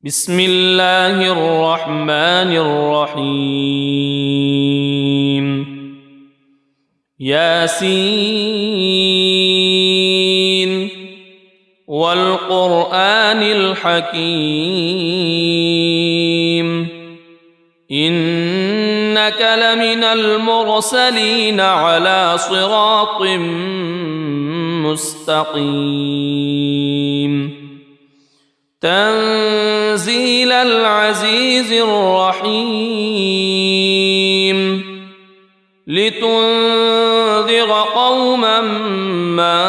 بسم الله الرحمن الرحيم ياسين والقرآن الحكيم إنك لمن المرسلين على صراط مستقيم تنزيل العزيز الرحيم لتنذر قوما ما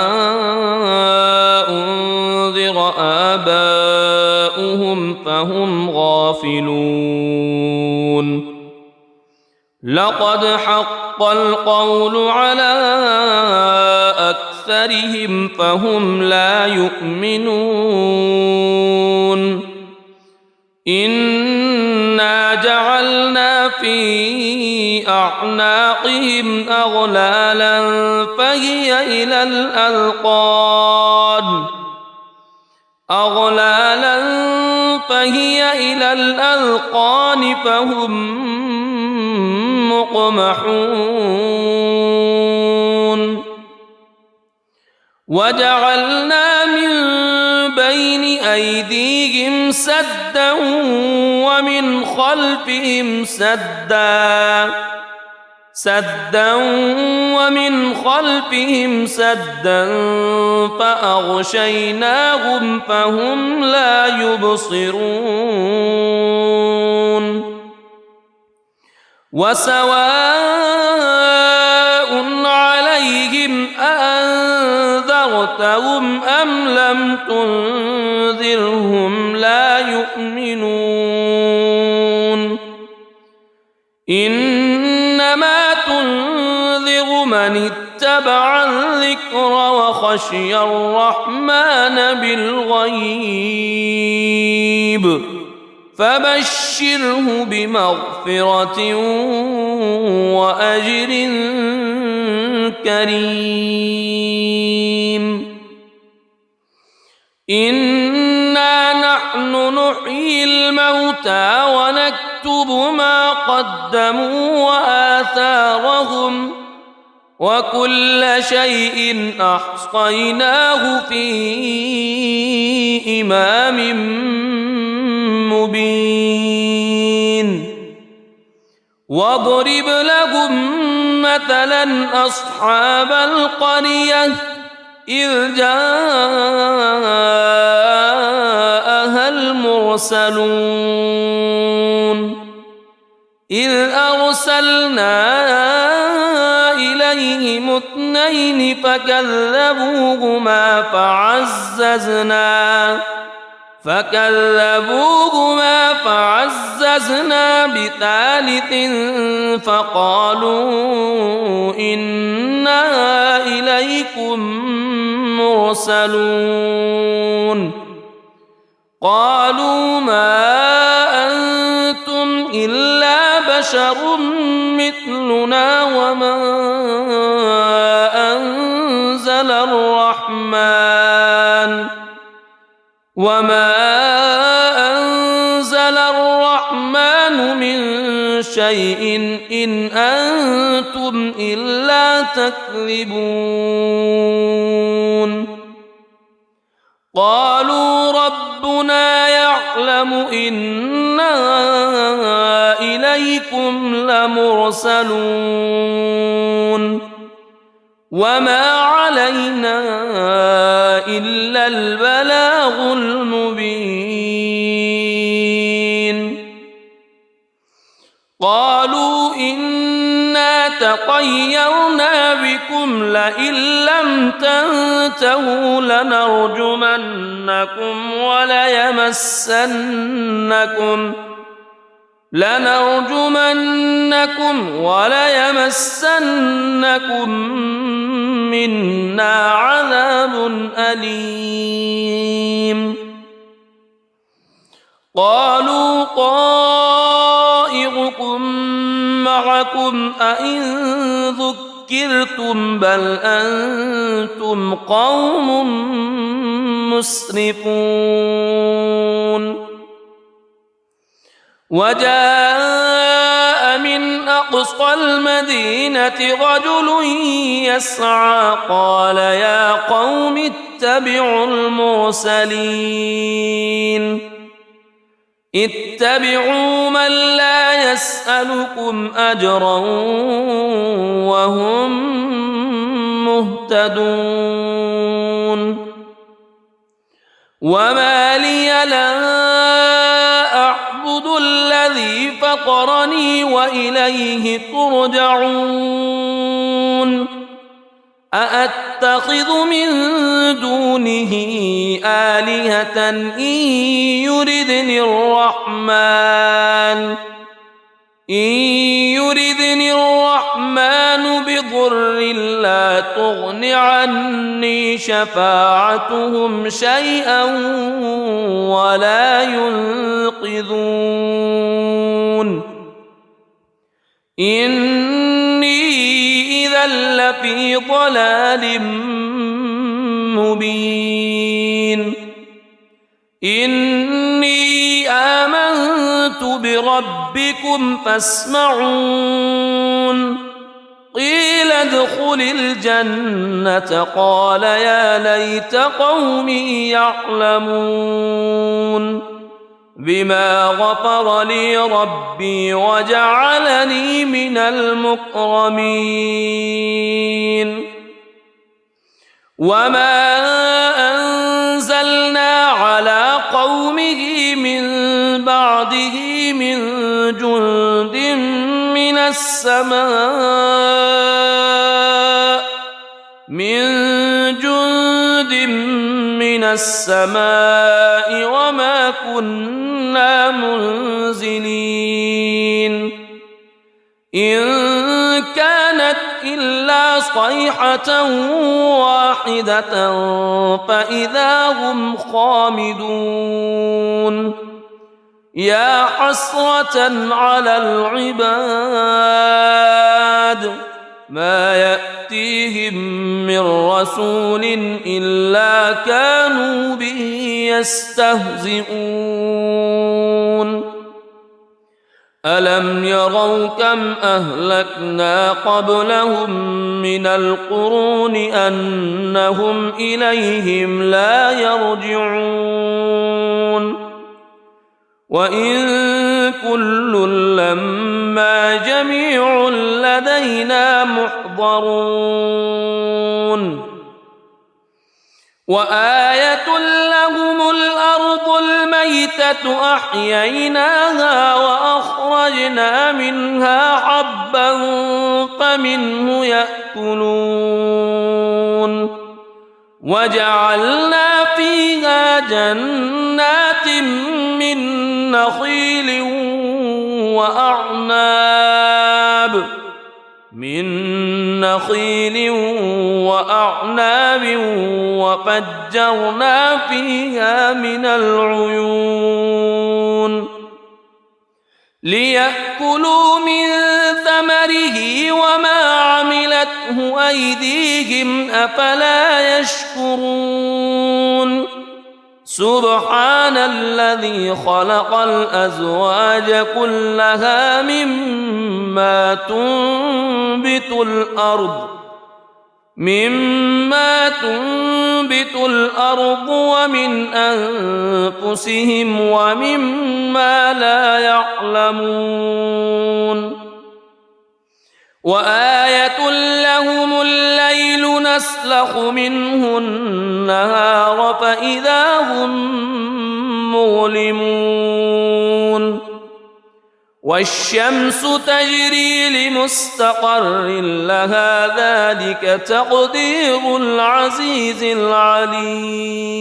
أنذر آباؤهم فهم غافلون لقد حق القول على أكثرهم فهم لا يؤمنون إنا جعلنا في أعناقهم أغلالا فهي إلى الأذقان فهم مقمحون وجعلنا من بين أيديهم سدا ومن خلفهم سدا فأغشيناهم فهم لا يبصرون وسواء عليهم أأنذرتهم أم لم تنذرهم لا يؤمنون إنما تنذر من اتبع الذكر وخشي الرحمن بالغيب فبشره بمغفرة وأجر كريم إنا نحن نحيي الموتى ونكتب ما قدموا وآثارهم وكل شيء أحصيناه في إمام مبين واضرب لهم مثلا أصحاب القرية إذ جاءها المرسلون إذ أرسلنا إليهم اثنين فكذبوهما فعززنا بثالث فقالوا إنا إليكم مرسلون قالوا ما أنتم إلا بشر مثلنا وما أنزل الرحمن من شيء إن أنتم إلا تكذبون قالوا ربنا يعلم إنا إليكم لمرسلون وما علينا إلا البلاغ المبين قالوا إنا تطيرنا بكم لئن لم تنتهوا لنرجمنكم وليمسنكم منا عذاب أليم قالوا طائركم معكم أئن ذكرتم بل أنتم قوم مسرفون وجاء من أقصى المدينة رجل يسعى قال يا قوم اتبعوا المرسلين اتبعوا من لا يسألكم أجرا وهم مهتدون وما لي لا أعبد الذي فطرني وإليه ترجعون أأتخذ من دونه آلهة إن يردني الرحمن بضر لا تغن عني شفاعتهم شيئا ولا ينقذون إني إذا لفي ضلال مبين إني آمنت بربكم فاسمعون قيل ادخل الجنة قال يا ليت قومي يعلمون بما غفر لي ربي وجعلني من المكرمين وما أنزلنا على قومه من بعده من جند من السماء وما كنا منزلين إن كانت إلا صيحة واحدة فإذا هم خامدون يا حسرة على العباد ما يأتيهم من رسول إلا كانوا به يستهزئون ألم يروا كم أهلكنا قبلهم من القرون أنهم إليهم لا يرجعون وإن كل لما جميع لدينا محضرون وآية لهم الأرض الميتة أحييناها وأخرجنا منها حبا فمنه يأكلون وجعلنا فيها جنات من نخيل وأعناب وفجرنا فيها من العيون ليأكلوا من ثمره وما عملته أيديهم أفلا يشكرون سبحان الذي خلق الأزواج كلها مما تنبت الأرض ومن أنفسهم ومما لا يعلمون وآية لهم الليل نسلخ منه النهار فإذا هم مظلمون والشمس تجري لمستقر لها ذلك تقدير العزيز العليم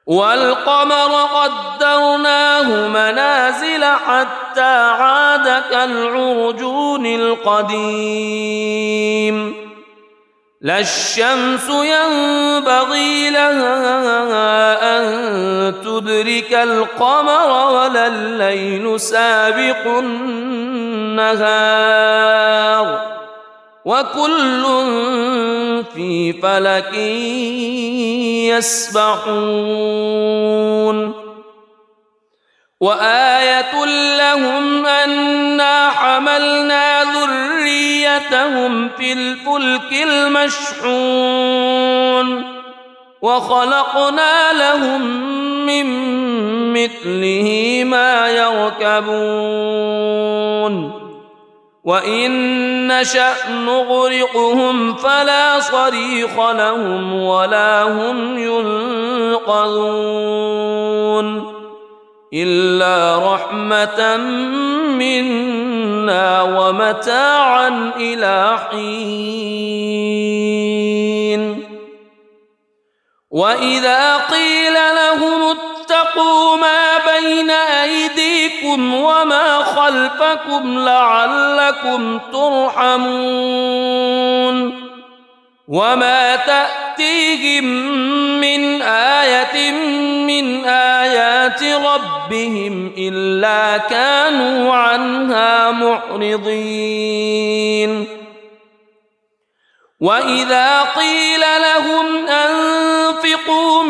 والقمر قدرناه منازل حتى عاد كالعرجون القديم لا الشمس ينبغي لها أن تدرك القمر ولا الليل سابق النهار وكل في فلك يسبحون وآية لهم أنا حملنا ذريتهم في الفلك المشحون وخلقنا لهم من مثله ما يركبون وإن نشأ نغرقهم فلا صريخ لهم ولا هم ينقذون إلا رحمة منا ومتاعا إلى حين وإذا قيل لهم اتقوا ما بين أيديكم وما خلفكم لعلكم ترحمون وما تأتيهم من آية من آيات ربهم إلا كانوا عنها معرضين وإذا قيل لهم أنفقوا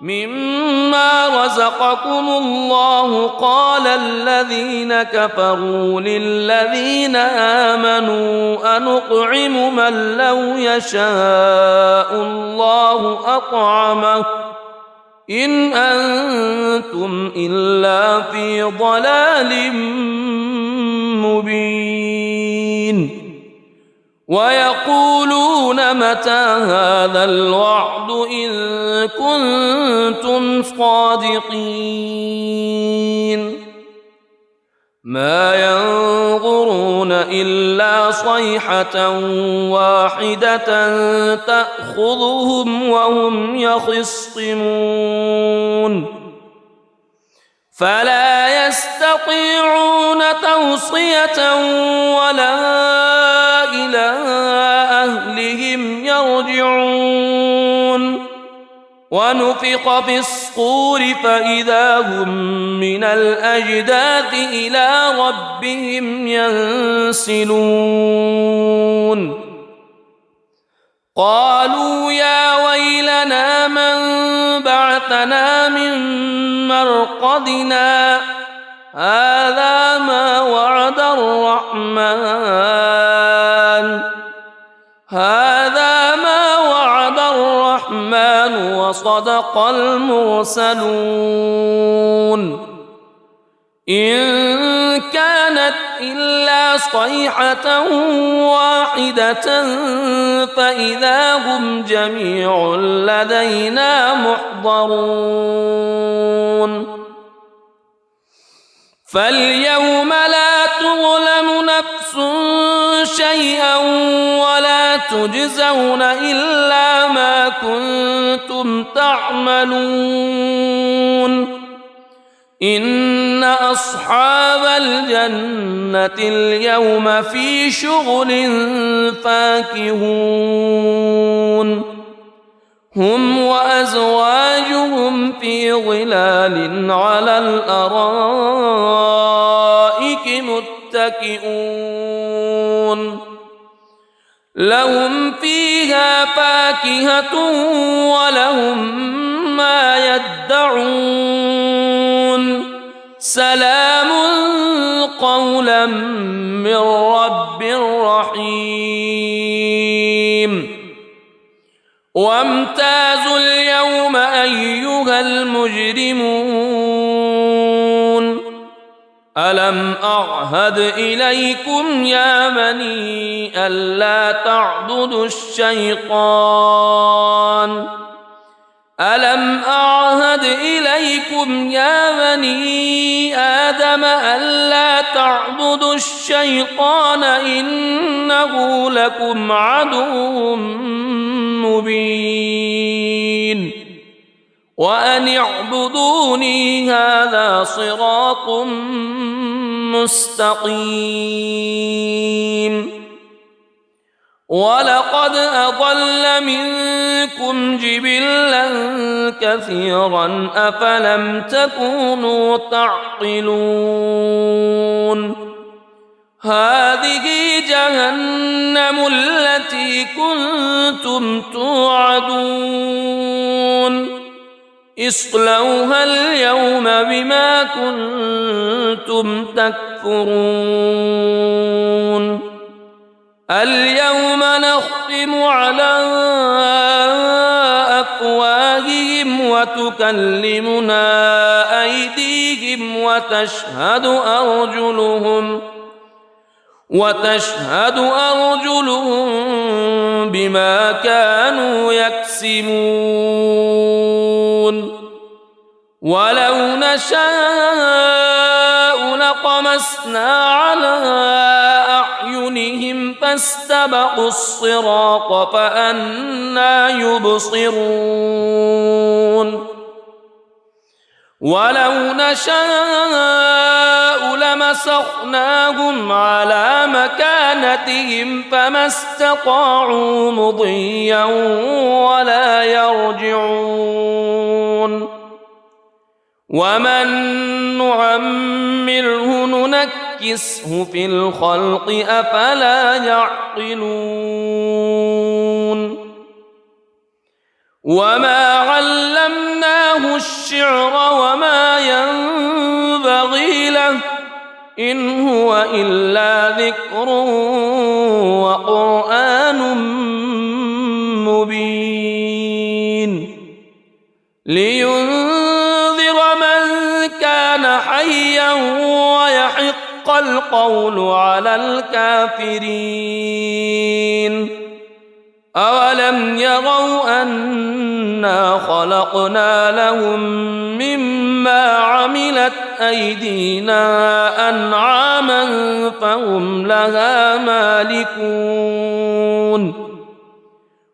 مما رزقكم الله قال الذين كفروا للذين آمنوا أنطعم من لو يشاء الله أطعمه إن أنتم إلا في ضلال مبين ويقولون متى هذا الوعد إن كنتم صادقين ما ينظرون إلا صيحة واحدة تأخذهم وهم يخصمون فلا يستطيعون توصية ولا إلى أهلهم يرجعون ونفخ في الصور فإذا هم من الأجداث إلى ربهم ينسلون قالوا يا ويلنا من بعثنا من مرقدنا هذا ما وعد الرحمن وصدق المرسلون إن كانت إلا صيحة واحدة فإذا هم جميع لدينا محضرون فاليوم لا تظلم نفس شيئا ولا تجزون إلا ما كنتم تعملون إن أصحاب الجنة اليوم في شغل فاكهون هم وأزواجهم في ظلال على الأرائك متكئون لهم فيها فاكهة ولهم ما يدعون سلام قولا من رب رحيم وامتازوا اليوم أيها المجرمون ألم أعهد إليكم يا بني ألا تعبدوا الشيطان ألم أعهد إليكم يا بني آدم ألا تعبدوا الشيطان إنه لكم عدو مبين وأن اعبدوني هذا صراط مستقيم ولقد أضل منكم جبلا كثيرا أفلم تكونوا تعقلون هذه جهنم التي كنتم توعدون اصلوها اليوم بما كنتم تكفرون اليوم نختم على أفواههم وتكلمنا أيديهم وتشهد أرجلهم بما كانوا يكسبون ولو نشاء لطمسنا على أعينهم فاستبقوا الصراط فأنى يبصرون ولو نشاء لمسخناهم على مكانتهم فما استطاعوا مضيا ولا يرجعون ومن نعمره ننكسه في الخلق أفلا يعقلون وما علمناه الشعر وما ينبغي له إن هو إلا ذكر وقرآن مبين لينذر من كان حيا ويحق القول على الكافرين أولم يروا أنا خلقنا لهم مما عملت أيدينا أنعاما فهم لها مالكون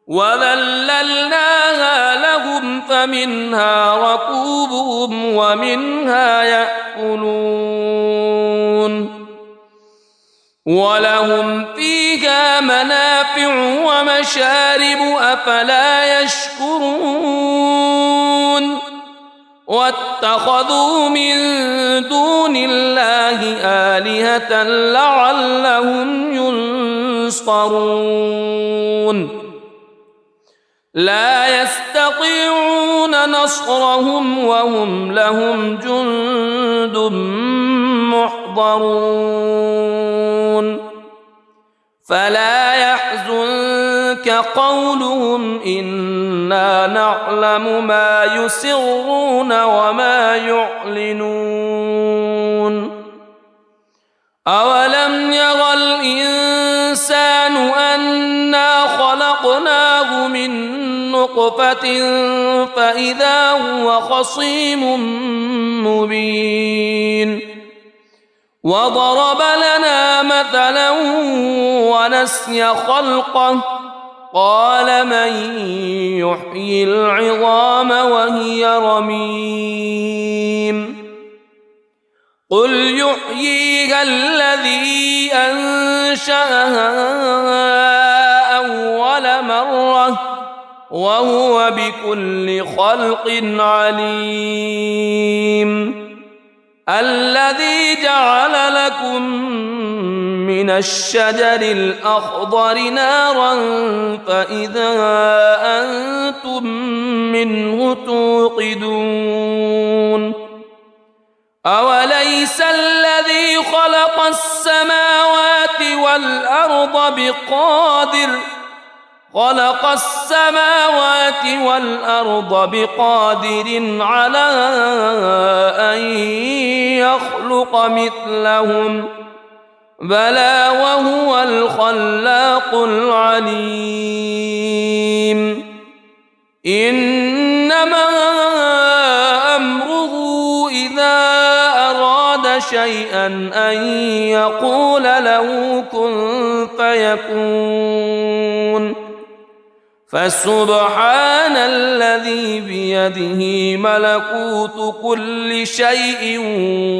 وذللناها لهم فمنها ركوبهم ومنها يأكلون ولهم فيها منافع ومشارب أفلا يشكرون واتخذوا من دون الله آلهة لعلهم ينصرون لا يستطيعون نصرهم وهم لهم جند محضرون فلا يحزنك قولهم إنا نعلم ما يسرون وما يعلنون أولم ير الإنسان أنا خلقناه من نطفة فإذا هو خصيم مبين وضرب لنا مثلا ونسي خلقه قال من يحيي العظام وهي رميم قل يحييها الذي أنشأها أول مرة وهو بكل خلق عليم الذي جعل لكم من الشجر الأخضر نارا فإذا أنتم منه توقدون أوليس الذي خلق السماوات والأرض بقادر على أن يخلق مثلهم بلى وهو الخلاق العليم إنما أمره إذا أراد شيئا أن يقول له كن فيكون فسبحان الذي بيده ملكوت كل شيء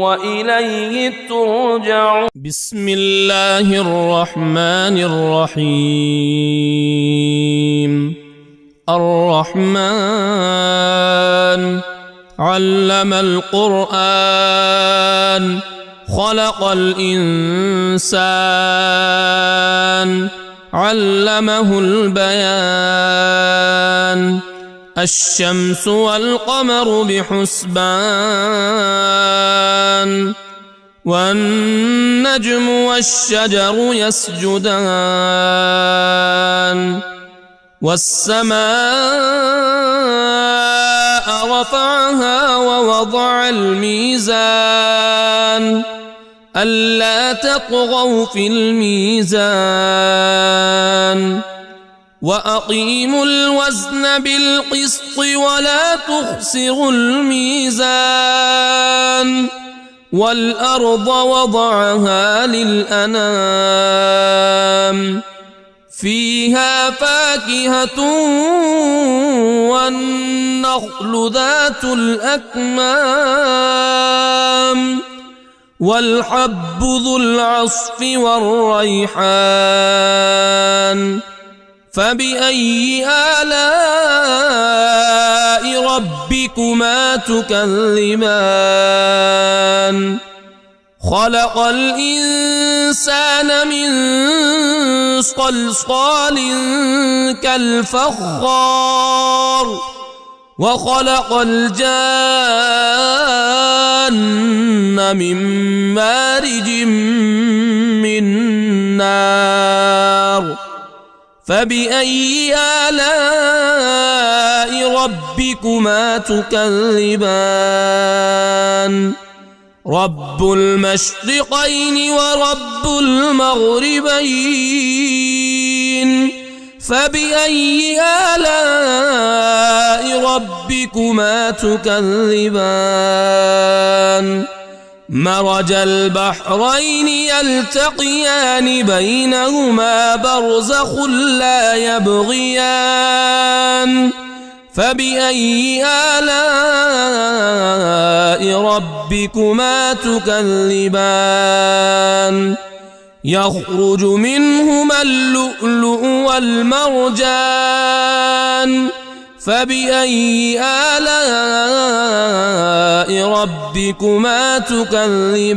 وإليه ترجعون بسم الله الرحمن الرحيم الرحمن علم القرآن خلق الإنسان علمه البيان الشمس والقمر بحسبان والنجم والشجر يسجدان والسماء رفعها ووضع الميزان ألا تطغوا في الميزان وأقيموا الوزن بالقسط ولا تخسروا الميزان والأرض وضعها للأنام فيها فاكهة والنخل ذات الأكمام والحب ذو العصف والريحان فبأي آلاء ربكما تكذبان خلق الإنسان من صلصال كالفخار وخلق الجان من مارج من نار فبأي آلاء ربكما تكذبان رب المشرقين ورب المغربين فبأي آلاء ربكما تكذبان مرج البحرين يلتقيان بينهما برزخ لا يبغيان فبأي آلاء ربكما تكذبان يخرج منهما اللؤلؤ والمرجان فبأي آلاء ربكما تكذبان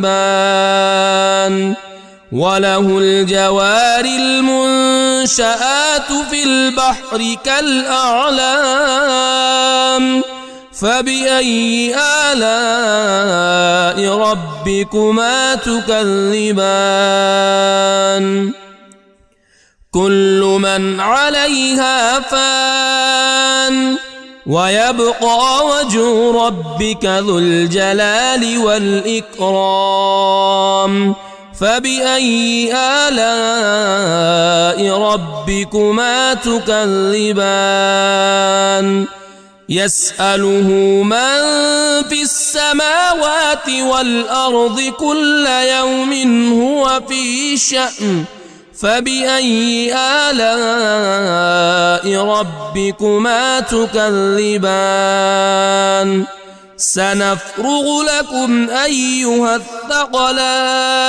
وله الجوار المنشآت في البحر كالأعلام فبأي آلاء ربكما تكذبان كل من عليها فان ويبقى وجه ربك ذو الجلال والإكرام فبأي آلاء ربكما تكذبان يسأله من في السماوات والأرض كل يوم هو في شأن فبأي آلاء ربكما تكذبان سنفرغ لكم أيها الثقلان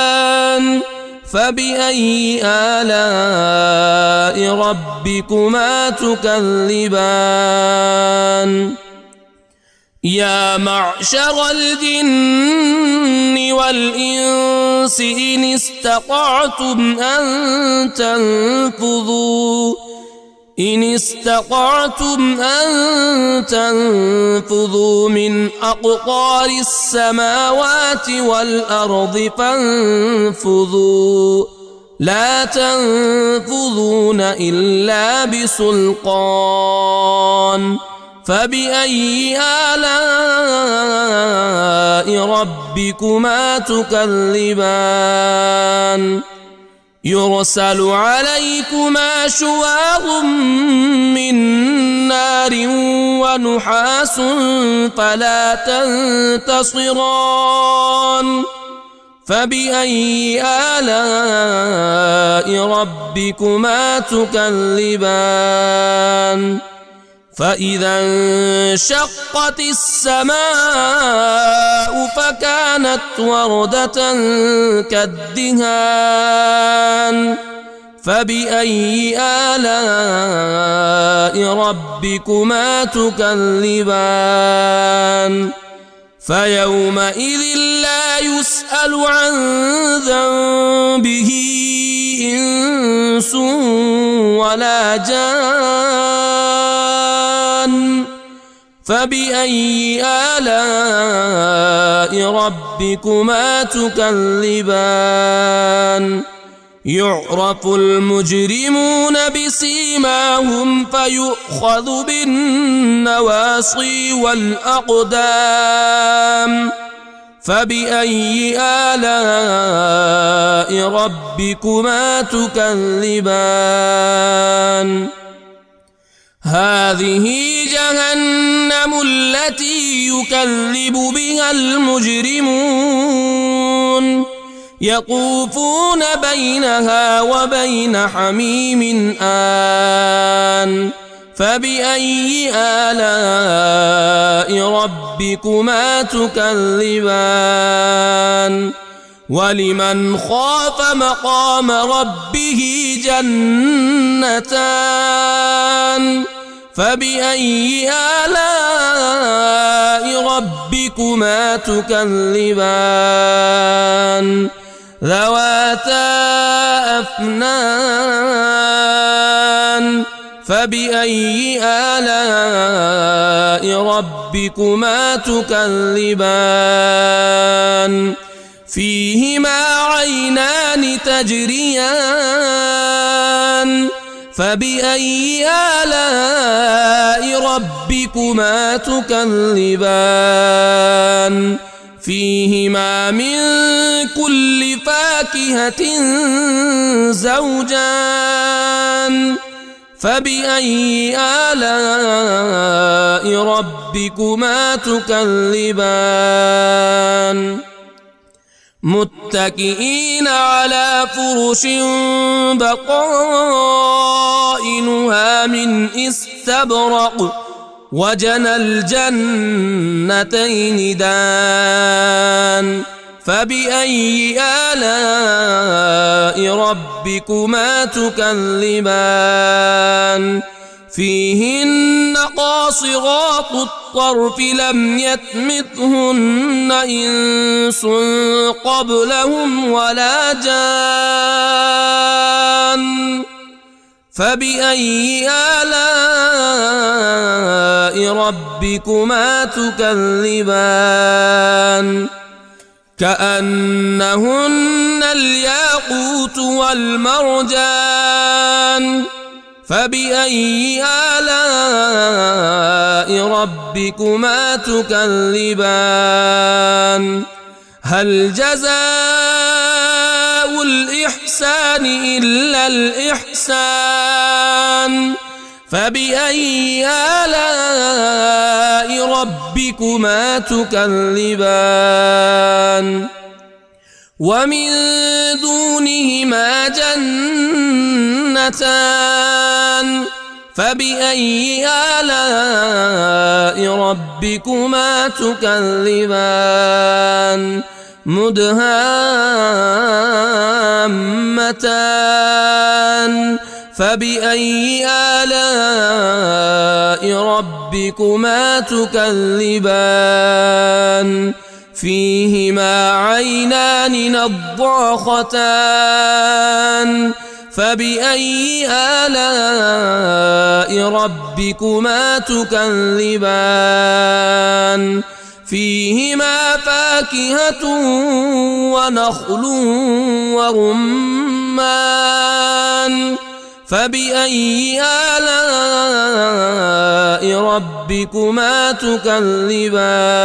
فبأي آلاء ربكما تكذبان يا معشر الجن والإنس إن استطعتم أن تنفذوا من أقطار السماوات والأرض فانفذوا لا تنفذون إلا بسلطان فبأي آلاء ربكما تكذبان يرسل عليكما شواظ من نار ونحاس فلا تنتصران فبأي آلاء ربكما تكذبان فإذا انشقت السماء فكانت وردة كالدهان فبأي آلاء ربكما تكذبان فيومئذ لا يسأل عن ذنبه إنس ولا جان فبأي آلاء ربكما تكذبان يعرف المجرمون بسيماهم فيؤخذ بالنواصي والأقدام فبأي آلاء ربكما تكذبان هذه جهنم التي يكذب بها المجرمون يطوفون بينها وبين حميم آن فبأي آلاء ربكما تكذبان ولمن خاف مقام ربه جنتان فبأي آلاء ربكما تكذبان ذواتا أفنان فبأي آلاء ربكما تكذبان فيهما عينان تجريان فبأي آلاء ربكما تكذبان فيهما من كل فاكهة زوجان فبأي آلاء ربكما تكذبان متكئين على فرش بطائنها من استبرق وجنى الجنتين دان فبأي آلاء ربكما تكذبان فيهن قاصرات الطرف لم يطمثهن إنس قبلهم ولا جان فبأي آلاء ربكما تكذبان كأنهن الياقوت والمرجان فبأي آلاء ربكما تكذبان هل جزاء الإحسان إلا الإحسان فبأي آلاء ربكما تكذبان ومن دونهما جنتان فبأي آلاء ربكما تكذبان مدهامتان فبأي آلاء ربكما تكذبان فيهما عينان نضاختان فبأي آلاء ربكما تكذبان فيهما فاكهة ونخل ورمان فبأي آلاء ربكما تكذبان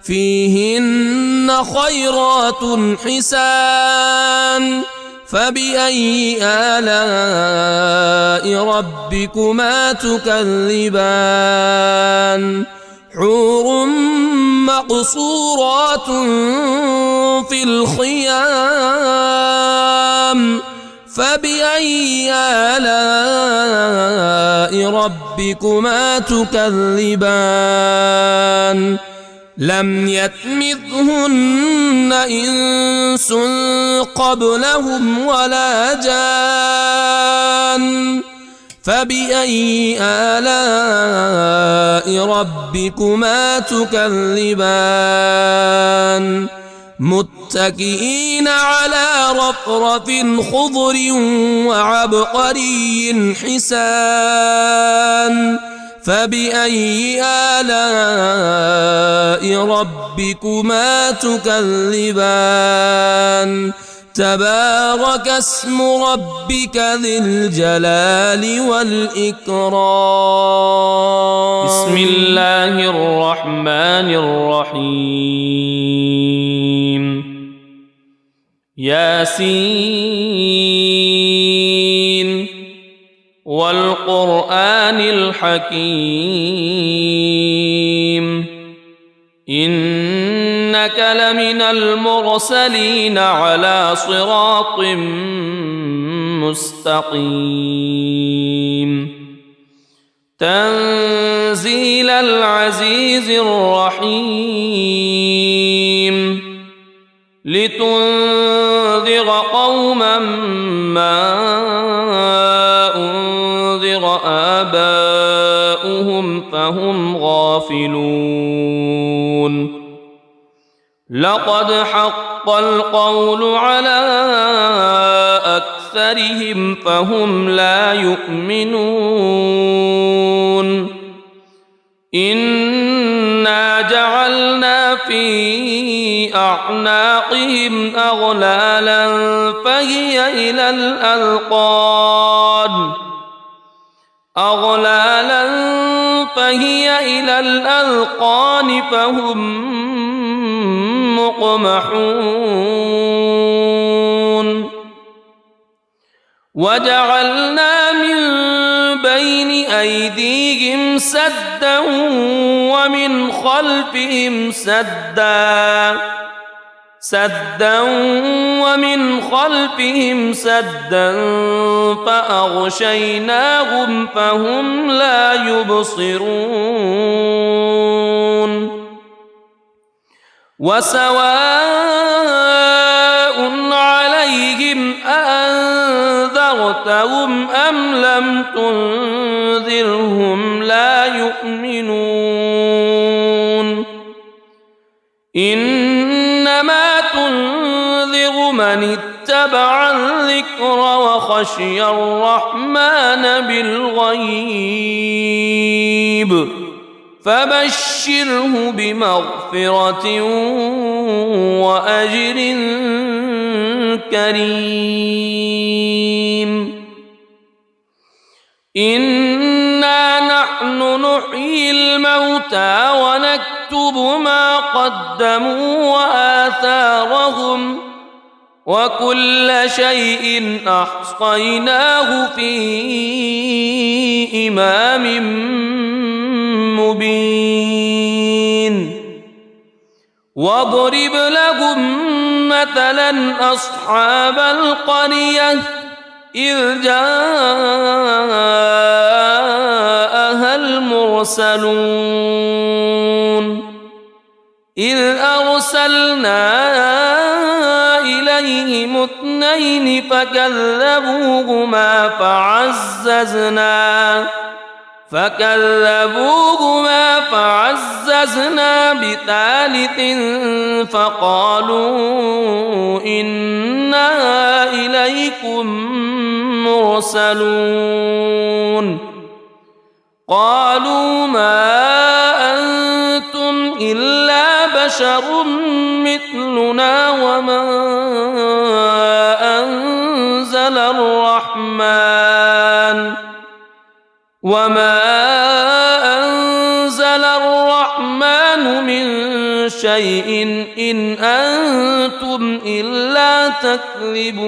فيهن خيرات حسان فبأي آلاء ربكما تكذبان حور مقصورات في الخيام فبأي آلاء ربكما تكذبان لم يطمثهن إنس قبلهم ولا جان فبأي آلاء ربكما تكذبان متكئين على رفرف خضر وعبقري حسان فبأي آلاء ربكما تكذبان تبارك اسم ربك ذي الجلال والإكرام بسم الله الرحمن الرحيم ياسين والقرآن الحكيم إنك لمن المرسلين على صراط مستقيم تنزيل العزيز الرحيم لتنذر قوما ما أنذر آباؤهم فهم غافلون لقد حق القول على أكثرهم فهم لا يؤمنون إنا جعلنا في أعناقهم أغلالا فهي إلى الأذقان فهم مقمحون وجعلنا من بين أيديهم سدا ومن خلفهم سدا فأغشيناهم فهم لا يبصرون وسواء عليهم أأنذرتهم أم لم تنذرهم لا يؤمنون إنما تنذر من اتبع الذكر وخشي الرحمن بالغيب فبشره بمغفرة وأجر كريم إنا نحن نحيي الموتى ونكتب ما قدموا وآثارهم وكل شيء أحصيناه في إمام مبين واضرب لهم مثلا أصحاب القرية إذ جاءها المرسلون إذ أرسلنا إليهم اثنين فكذبوهما فعززنا بثالث فقالوا إنا إليكم مرسلون قالوا ما أنتم إلا بشر مثلنا وما أنزل الرحمن من شيء إن أنتم إلا تكذبون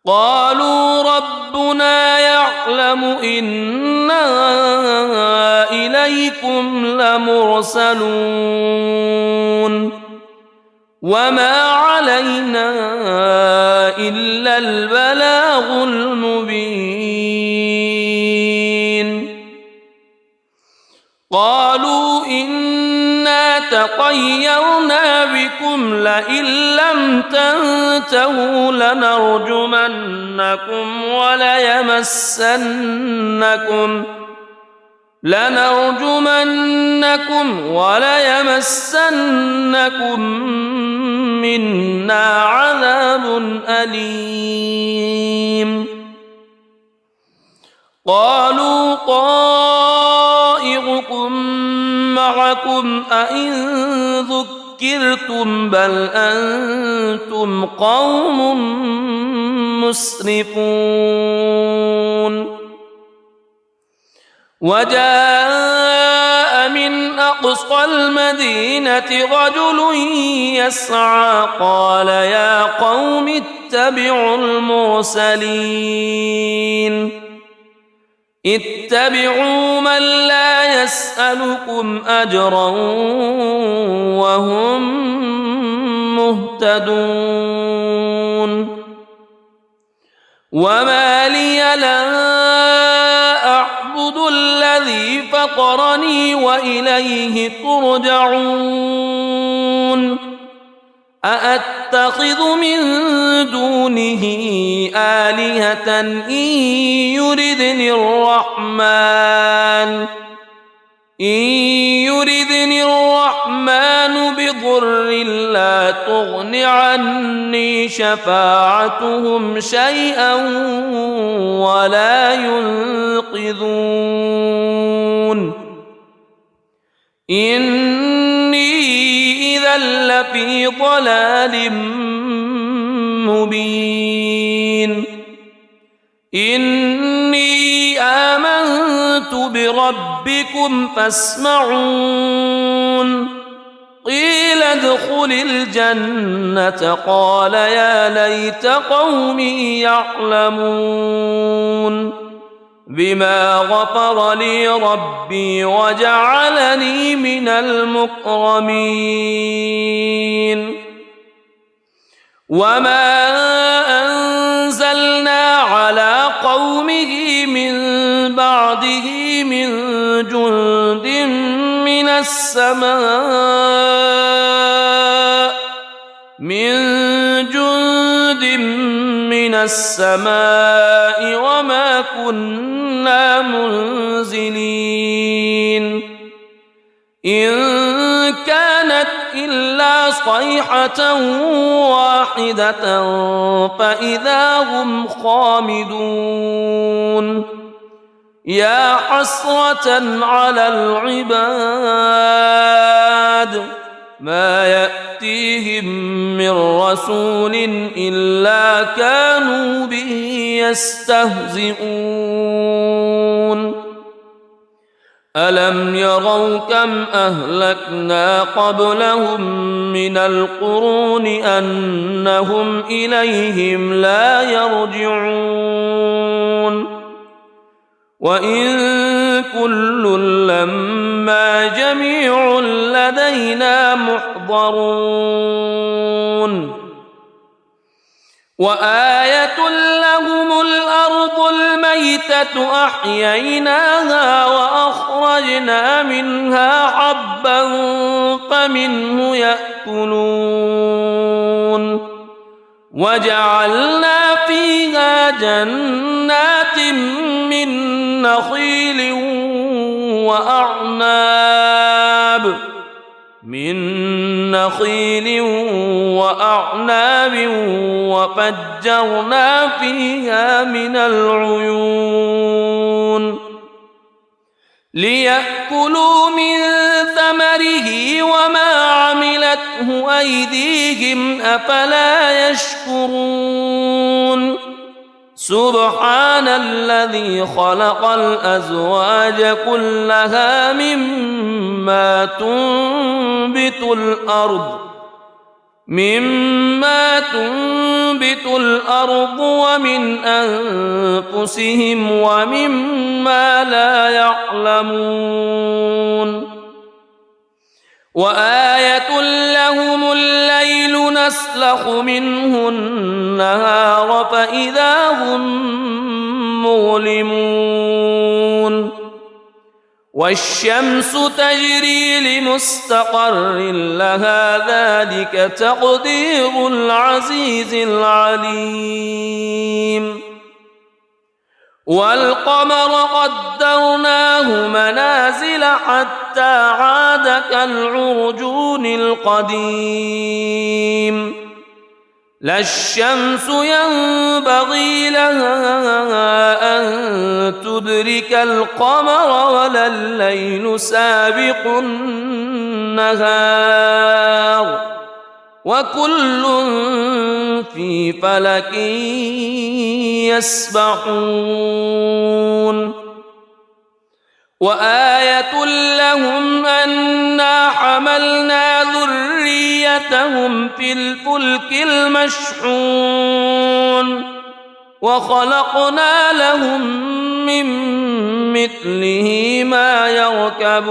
قالوا ربنا يعلم إنا إليكم لمرسلون وما علينا إلا البلاغ المبين قالوا إنا تطيرنا بكم لئن لم تنتهوا لنرجمنكم وليمسنكم منا عذاب أليم قالوا طائركم معكم أئن ذكرتم بل أنتم قوم مسرفون وجاء من أقصى المدينة رجل يسعى قال يا قوم اتبعوا المرسلين اتبعوا من لا يسألكم أجرا وهم مهتدون وما لي لا أعبد الذي فطرني وإليه ترجعون أأتخذ من دونه آلهة إن يردني الرحمن بضر لا تغن عني شفاعتهم شيئا ولا ينقذون إني إذا لفي ضلال مبين إني آمنت بربكم فاسمعون قيل ادخل الجنة قال يا ليت قومي يعلمون بما غفر لي ربي وجعلني من المكرمين وما أنزلنا على قومه من بعده من جند من السماء وما كنا منزلين إن كانت إلا صيحة واحدة فإذا هم خامدون يا حسرة على العباد ما يأتيهم من رسول إلا كانوا به يستهزئون ألم يروا كم أهلكنا قبلهم من القرون أنهم إليهم لا يرجعون وإن كل لما جميع لدينا محضرون وآية لهم الأرض الميتة أحييناها وأخرجنا منها حبا فمنه يأكلون وجعلنا فيها جنات من نخيل وأعناب وفجرنا فيها من العيون ليأكلوا من ثمره وما عملته أيديهم أفلا يشكرون سبحان الذي خلق الأزواج كلها مما تنبت الأرض ومن أنفسهم ومما لا يعلمون وآية لهم الليل نسلخ منه النهار فإذا هم مظلمون والشمس تجري لمستقر لها ذلك تقدير العزيز العليم والقمر قدرناه منازل حتى عاد كالعرجون القديم لا الشمس ينبغي لها أن تدرك القمر ولا الليل سابق النهار وكل في فلك يسبحون وآية لهم أنا حملنا ذريتهم في الفلك المشحون وخلقنا لهم من مثله ما يركبون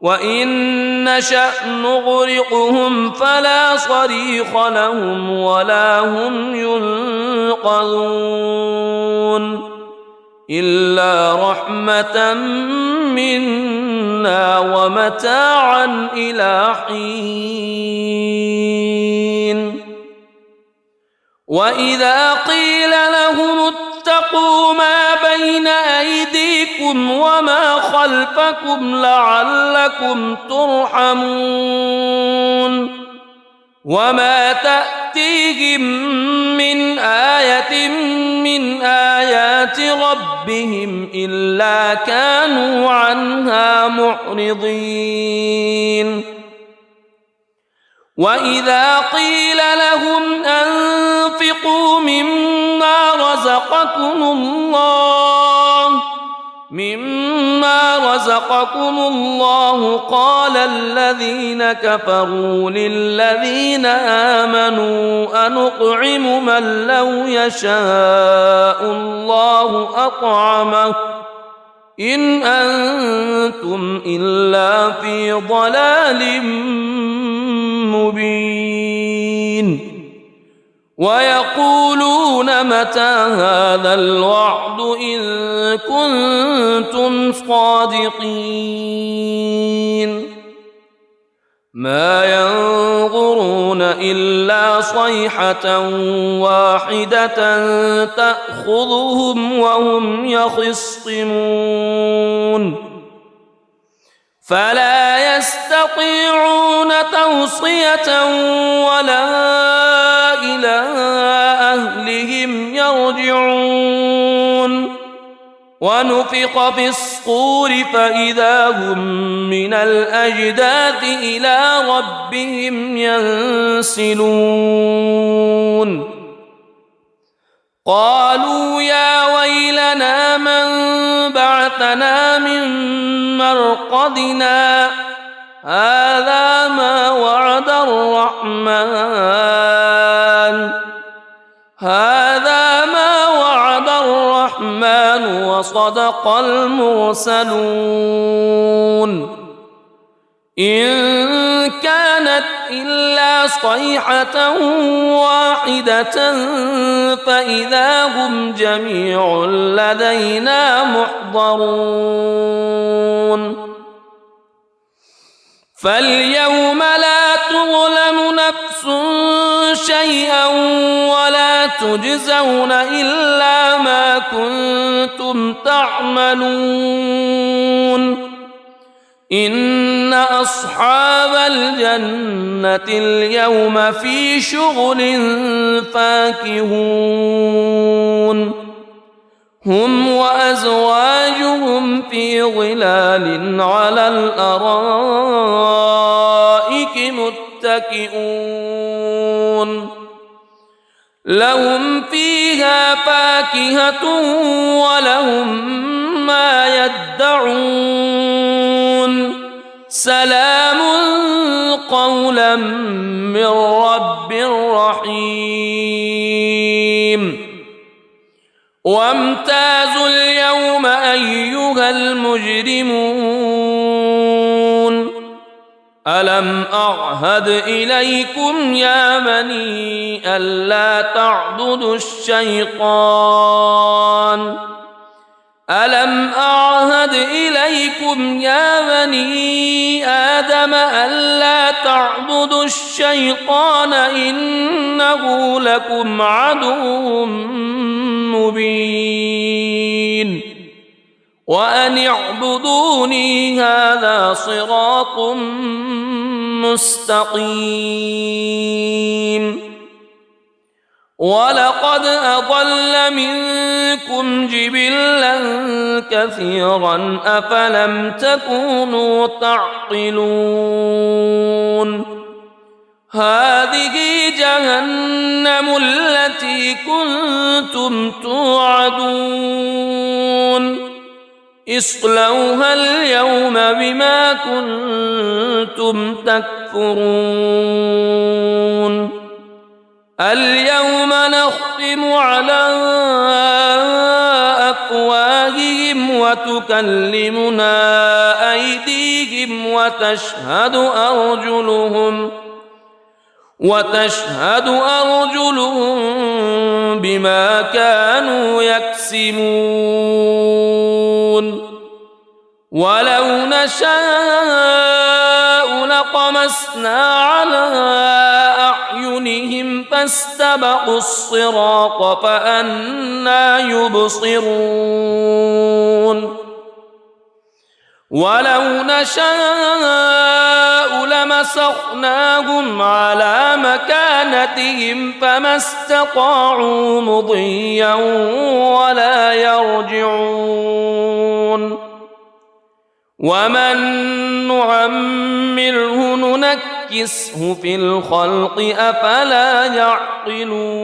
وإن نشأ نغرقهم فلا صريخ لهم ولا هم ينقذون إلا رحمة منا ومتاعا إلى حين وإذا قيل لهم اتقوا ما بين أيديكم وما خلفكم لعلكم ترحمون وما تأتيهم من آية من آيات ربهم إلا كانوا عنها معرضين وإذا قيل لهم أنفقوا مما رزقكم الله قال الذين كفروا للذين آمنوا أنطعم من لو يشاء الله أطعمه إن أنتم إلا في ضلال مبين ويقولون متى هذا الوعد إن كنتم صادقين ما ينظرون إلا صيحة واحدة تأخذهم وهم يخصمون فلا يستطيعون توصية ولا إلى أهلهم يرجعون ونفخ في الصور فإذا هم من الأجداث إلى ربهم ينسلون قالوا يا ويلنا من بعثنا من مرقدنا هذا ما وعد الرحمن وصدق المرسلون إن كانت إلا صيحة واحدة فإذا هم جميع لدينا محضرون فاليوم لا تظلم نفس شيئا ولا تجزون إلا ما كنتم تعملون إن أصحاب الجنة اليوم في شغل فاكهون هم وأزواجهم في ظلال على الأرائك متكئون لهم فيها فاكهة ولهم ما يدعون سلام قولا من رب رحيم وامتازوا اليوم أيها المجرمون ألم أعهد إليكم يا بني ألا تعبدوا الشيطان ألم أعهد إليكم يا بني آدم ألا تعبدوا الشيطان إنه لكم عدو مبين وأن اعبدوني هذا صراط مستقيم ولقد أضل منكم جبلا كثيرا أفلم تكونوا تعقلون هذه جهنم التي كنتم توعدون اصلوها اليوم بما كنتم تكفرون اليوم نختم على أفواههم وتكلمنا أيديهم وتشهد أرجلهم بما كانوا يكسبون ولو نشاء لطمسنا على أعينهم فاستبقوا الصراط فأنى يبصرون ولو نشاء لمسخناهم على مكانتهم فما استطاعوا مضيا ولا يرجعون ومن نعمره ننكسه في الخلق أفلا يعقلون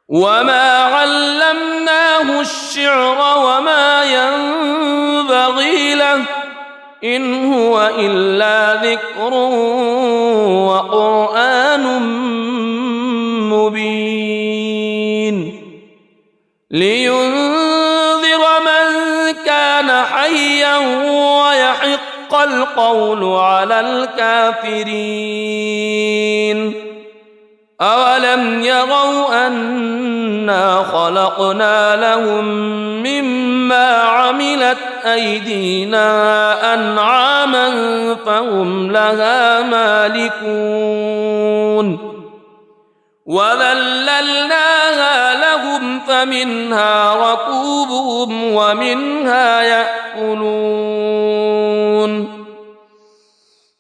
وما علمناه الشعر وما ينبغي له إن هو إلا ذكر وقرآن مبين لينذر من كان حيا ويحق القول على الكافرين أولم يروا أنا خلقنا لهم مما عملت أيدينا أنعاما فهم لها مالكون وذللناها لهم فمنها ركوبهم ومنها يأكلون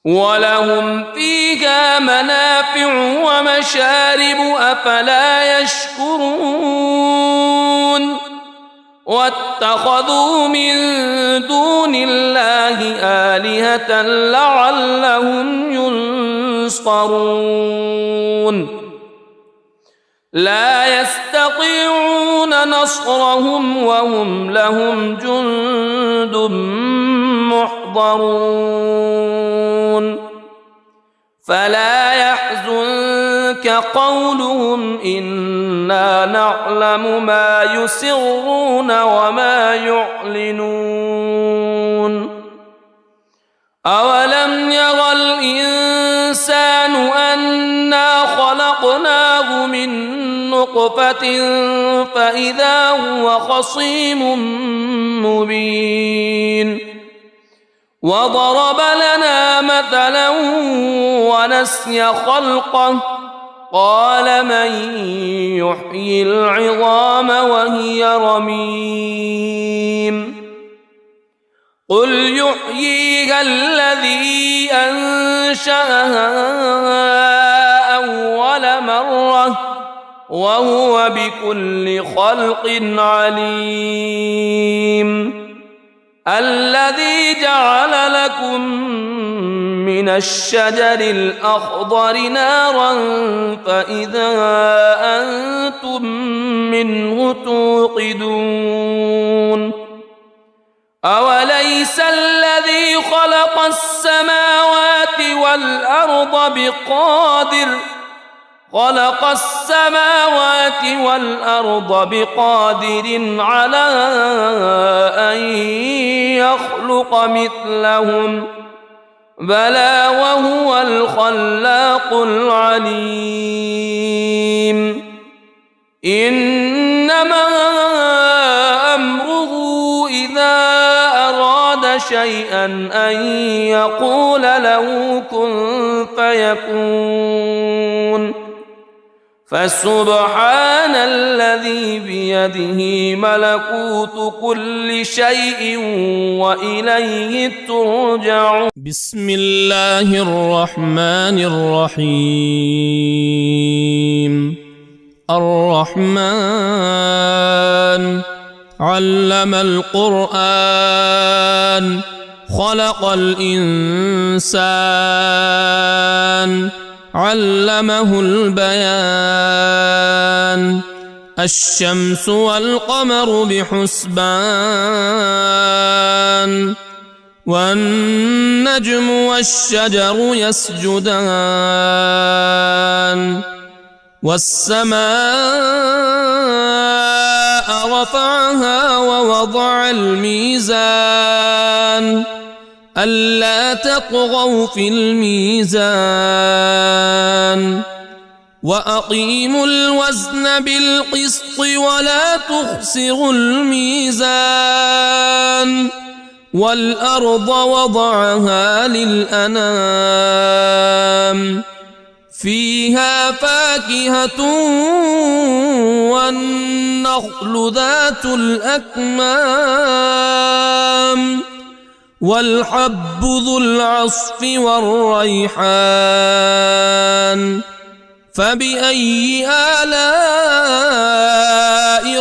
ولهم فيها منافع ومشارب أفلا يشكرون واتخذوا من دون الله آلهة لعلهم ينصرون لا يستطيعون نصرهم وهم لهم جند محضرون فلا يحزنك قولهم إنا نعلم ما يسرون وما يعلنون أولم ير الإنسان أنا خلقناه من نطفة فإذا هو خصيم مبين وضرب لنا مثلا ونسي خلقه قال من يحيي العظام وهي رميم قل يحييها الذي أنشأها أول مرة وهو بكل خلق عليم الذي جعل لكم من الشجر الأخضر نارا فإذا أنتم منه توقدون أوليس الذي خلق السماوات والأرض بقادر على أن يخلق مثلهم بلى وهو الخلاق العليم إنما أمره إذا أراد شيئا أن يقول له كن فيكون فسبحان الذي الذي بيده ملكوت كل شيء وإليه ترجعون. بسم الله الرحمن الرحيم. الرحمن علم القرآن خلق الإنسان علمه البيان. الشمس والقمر بحسبان والنجم والشجر يسجدان. والسماء رفعها ووضع الميزان ألا تطغوا في الميزان وأقيموا الوزن بالقسط ولا تخسروا الميزان. والأرض وضعها للأنام فيها فاكهة والنخل ذات الأكمام والحب ذو العصف والريحان. فبأي آلاء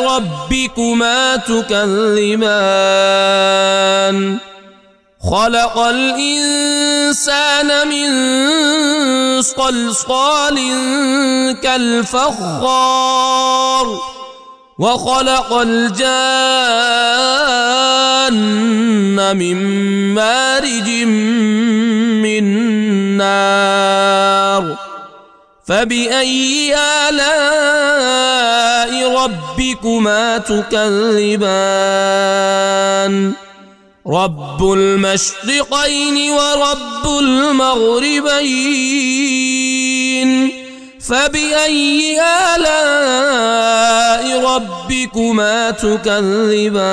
ربكما تكذبان؟ خلق الإنسان من صلصال كالفخار وخلق الجان من مارج من نار. فبأي آلاء ربكما تكذبان؟ رب المشرقين ورب المغربين. فبأي آلاء ربكما تكذبان؟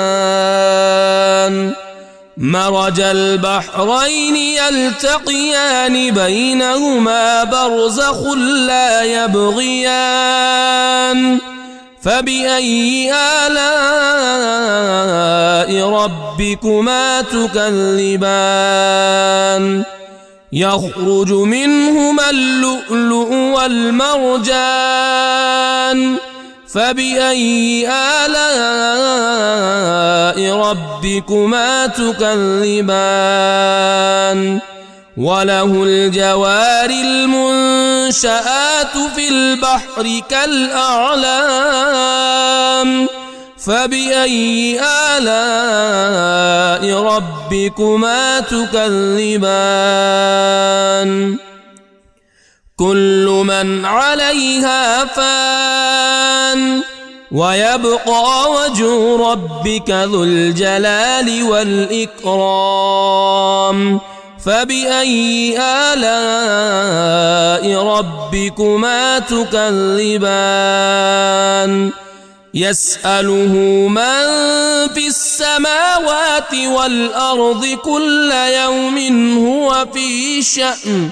مرج البحرين يلتقيان بينهما برزخ لا يبغيان. فبأي آلاء ربكما تكذبان؟ يخرج منهما اللؤلؤ والمرجان. فبأي آلاء ربكما تكذبان؟ وله الجوار المنشآت في البحر كالأعلام. فبأي آلاء ربكما تكذبان؟ كل من عليها فان ويبقى وجه ربك ذو الجلال والإكرام. فبأي آلاء ربكما تكذبان؟ يسأله من في السماوات والأرض كل يوم هو في شأن.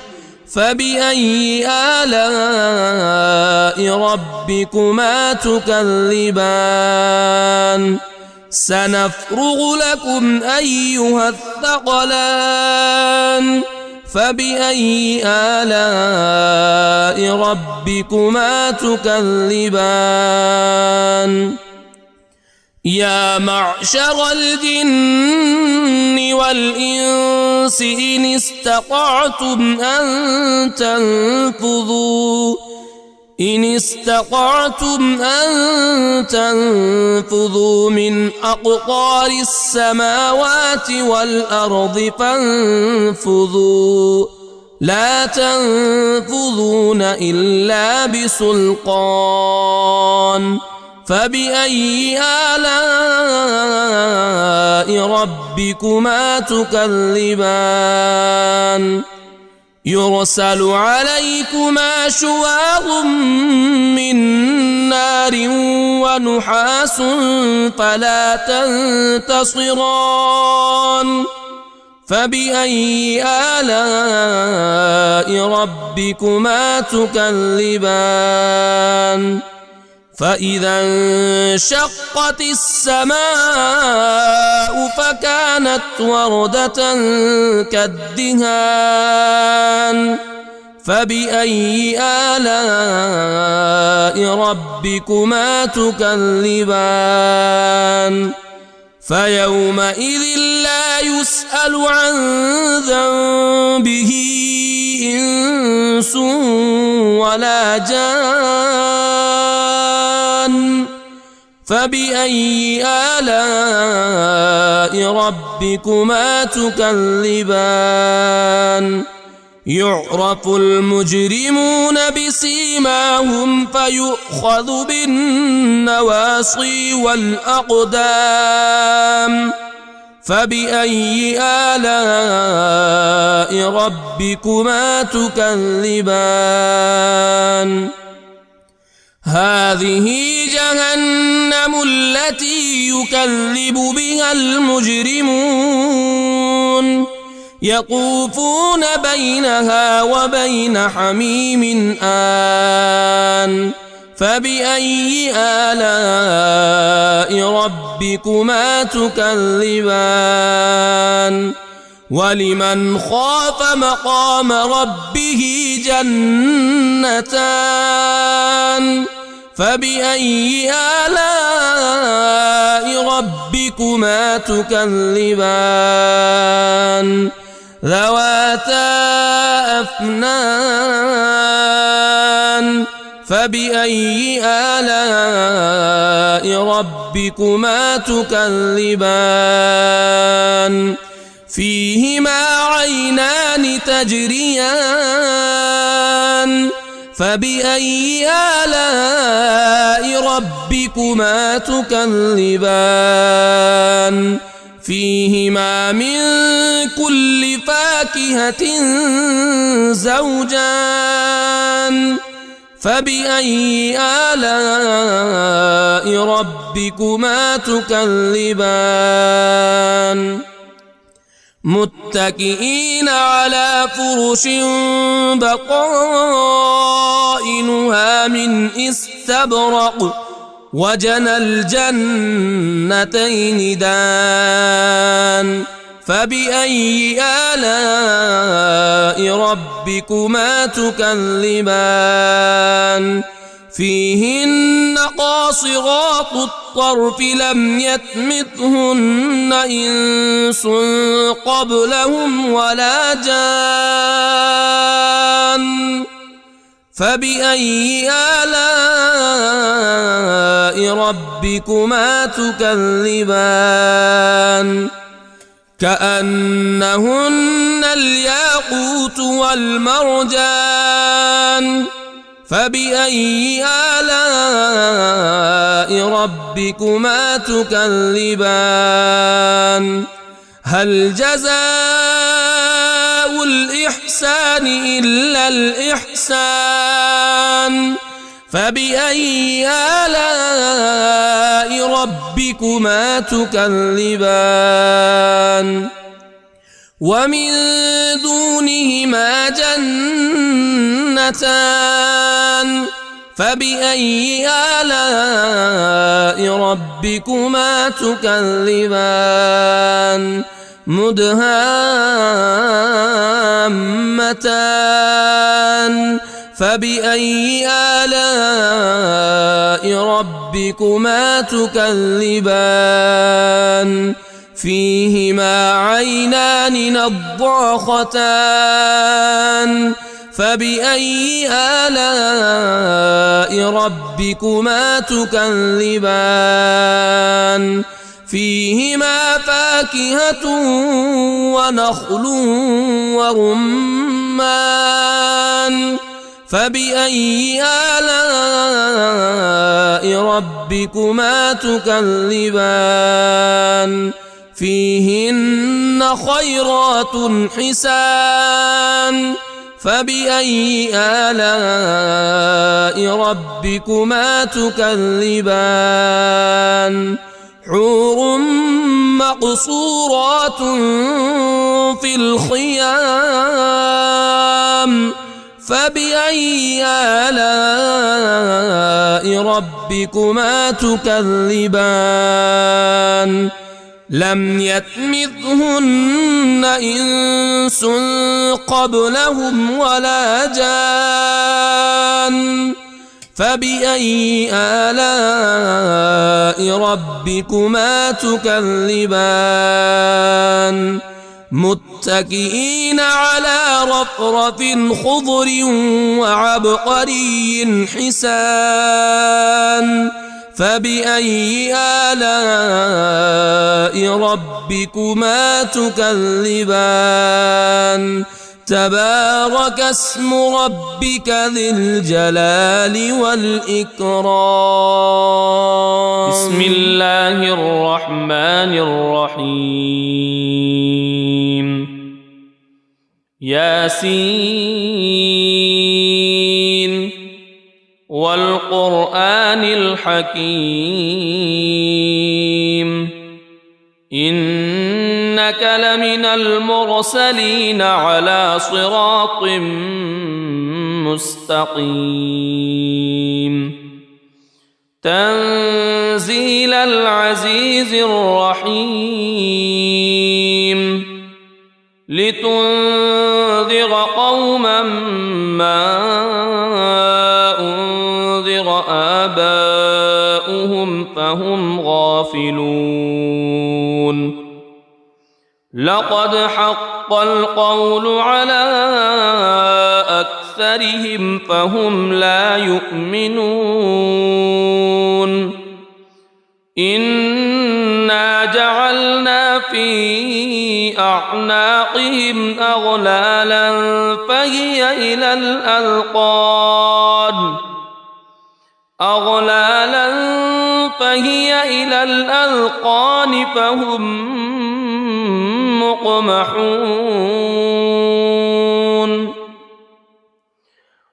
فبأي آلاء ربكما تكذبان؟ سنفرغ لكم أيها الثقلان. فبأي آلاء ربكما تكذبان؟ يا معشر الجن والإنس إن استطعتم أن تنفذوا من أقطار السماوات والأرض فانفذوا لا تنفذون إلا بسلطان. فبأي آلاء ربكما تكذبان؟ يرسل عليكما شواظ من نار ونحاس فلا تنتصران. فبأي آلاء ربكما تكذبان؟ فإذا انشقت السماء فكانت وردة كالدهان فبأي آلاء ربكما تكذبان فيومئذ لا يسأل عن ذنبه إنس ولا جان فبأي آلاء ربكما تكذبان يعرف المجرمون بسيماهم فيؤخذ بالنواصي والأقدام فبأي آلاء ربكما تكذبان هذه جهنم التي يكذب بها المجرمون يطوفون بينها وبين حميم آن فبأي آلاء ربكما تكذبان ولمن خاف مقام ربه جنتان فبأي آلاء ربكما تكذبان ذواتا أفنان فبأي آلاء ربكما تكذبان فيهما عينان تجريان فبأي آلاء ربكما تكذبان فيهما من كل فاكهة زوجان فبأي آلاء ربكما تكذبان متكئين على فرش بطائنها من استبرق وجنى الجنتين دان فبأي آلاء ربكما تكذبان فيهن قاصرات الطرف لم يطمثهن إنس قبلهم ولا جان فبأي آلاء ربكما تكذبان كأنهن الياقوت والمرجان فبأي آلاء ربكما تكذبان هل جزاء الإحسان إلا الإحسان فبأي آلاء ربكما تكذبان ومن دونهما جنتان فبأي آلاء ربكما تكذبان مدهامتان فبأي آلاء ربكما تكذبان فيهما عينان نضاختان فبأي آلاء ربكما تكذبان فيهما فاكهة ونخل ورمان فبأي آلاء ربكما تكذبان فيهن خيرات حسان فبأي آلاء ربكما تكذبان حور مقصورات في الخيام فبأي آلاء ربكما تكذبان لم يطمثهن إنس قبلهم ولا جان فبأي آلاء ربكما تكذبان متكئين على رفرف خضر وعبقري حسان فبأي آلاء ربكما تكذبان تبارك اسم ربك ذي الجلال والإكرام. بسم الله الرحمن الرحيم. ياسين والقرآن الحكيم إنك لمن المرسلين على صراط مستقيم تنزيل العزيز الرحيم لتنذر قوما ما أنذر آباؤهم فهم غافلون لقد حق القول على أكثرهم فهم لا يؤمنون إنا جعلنا في أعناقهم أغلالا فهي إلى الأذقان فهم مقمحون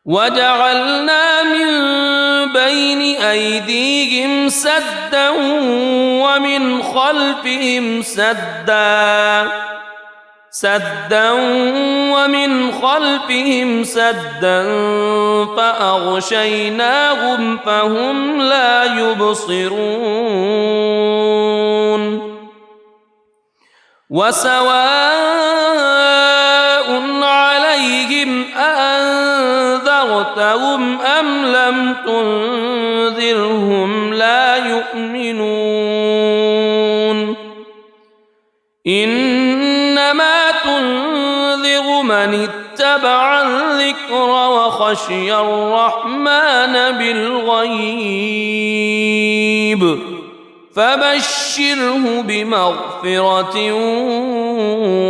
وجعلنا من بين أيديهم سدا ومن خلفهم سدا فأغشيناهم فهم لا يبصرون وسواء عليهم أأنذرتهم أم لم تنذرهم لا يؤمنون إنما تنذر من اتبع الذكر وخشي الرحمن بالغيب فبشره بمغفرة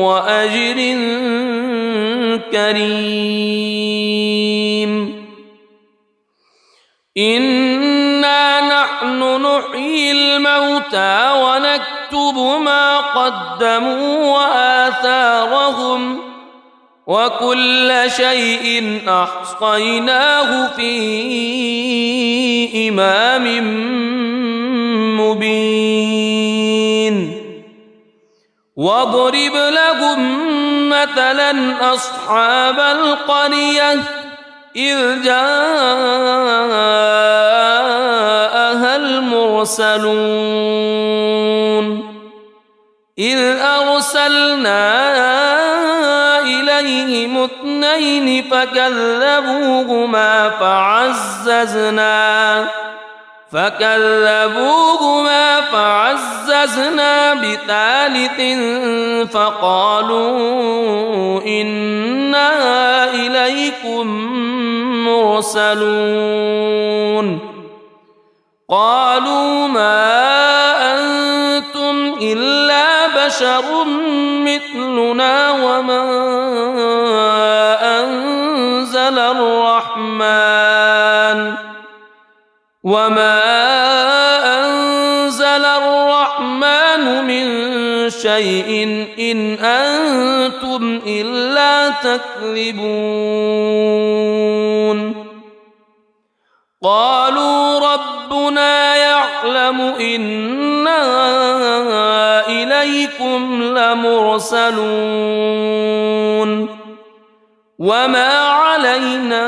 وأجر كريم إنا نحن نحيي الموتى ونكتب ما قدموا وآثارهم وكل شيء أحصيناه في إمام مبين واضرب لهم مثلا أصحاب القرية إذ جاءها المرسلون إذ أرسلنا إليهم اثنين فكذبوهما فعززنا بثالث فقالوا إنا إليكم مرسلون قالوا ما أنتم إلا بشر مثلنا وما أنزل الرحمن من شيء إن أنتم إلا تكذبون قالوا ربنا يعلم إنا إليكم لمرسلون وما علينا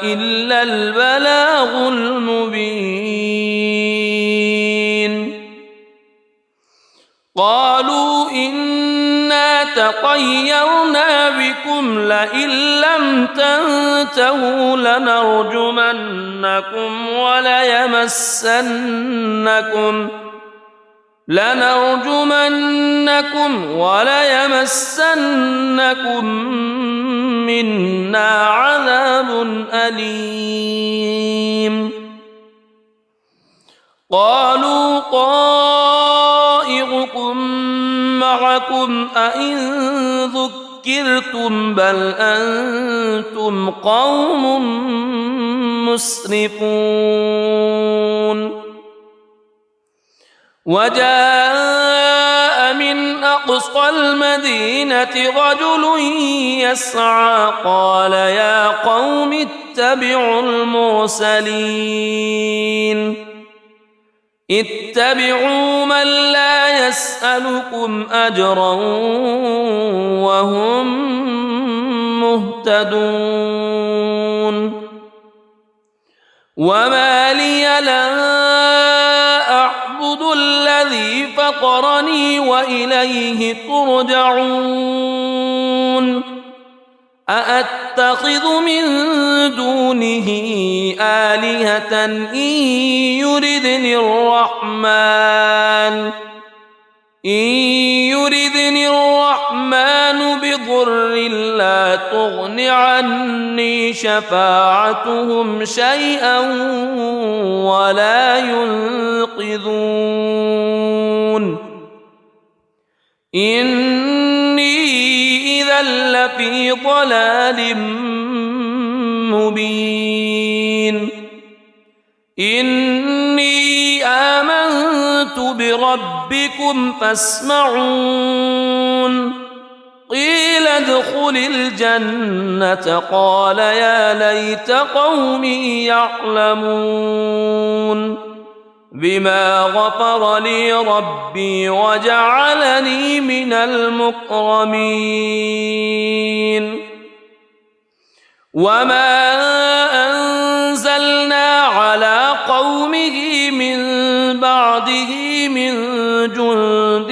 إلا البلاغ المبين قالوا إنا تطيرنا بكم لئن لم تنتهوا لنرجمنكم وليمسنكم منا عذاب أليم قالوا طائركم معكم أئن ذكرتم بل أنتم قوم مسرفون وجاء من أقصى المدينة رجل يسعى قال يا قوم اتبعوا اتبعوا من لا يسألكم أجرا وهم مهتدون وما لي لا أعبد الذي فطرني وإليه ترجعون أأتخذ من دونه آلهة إن يردني الرحمن بضر لا تغن عني شفاعتهم شيئا ولا ينقذون إني إذا لفي ضلال مبين إني آمنت بربكم فاسمعون قيل ادخل الجنة قال يا ليت قومي يعلمون بما غفر لي ربي وجعلني من المكرمين وما أنزلنا على قومه من بعده من جند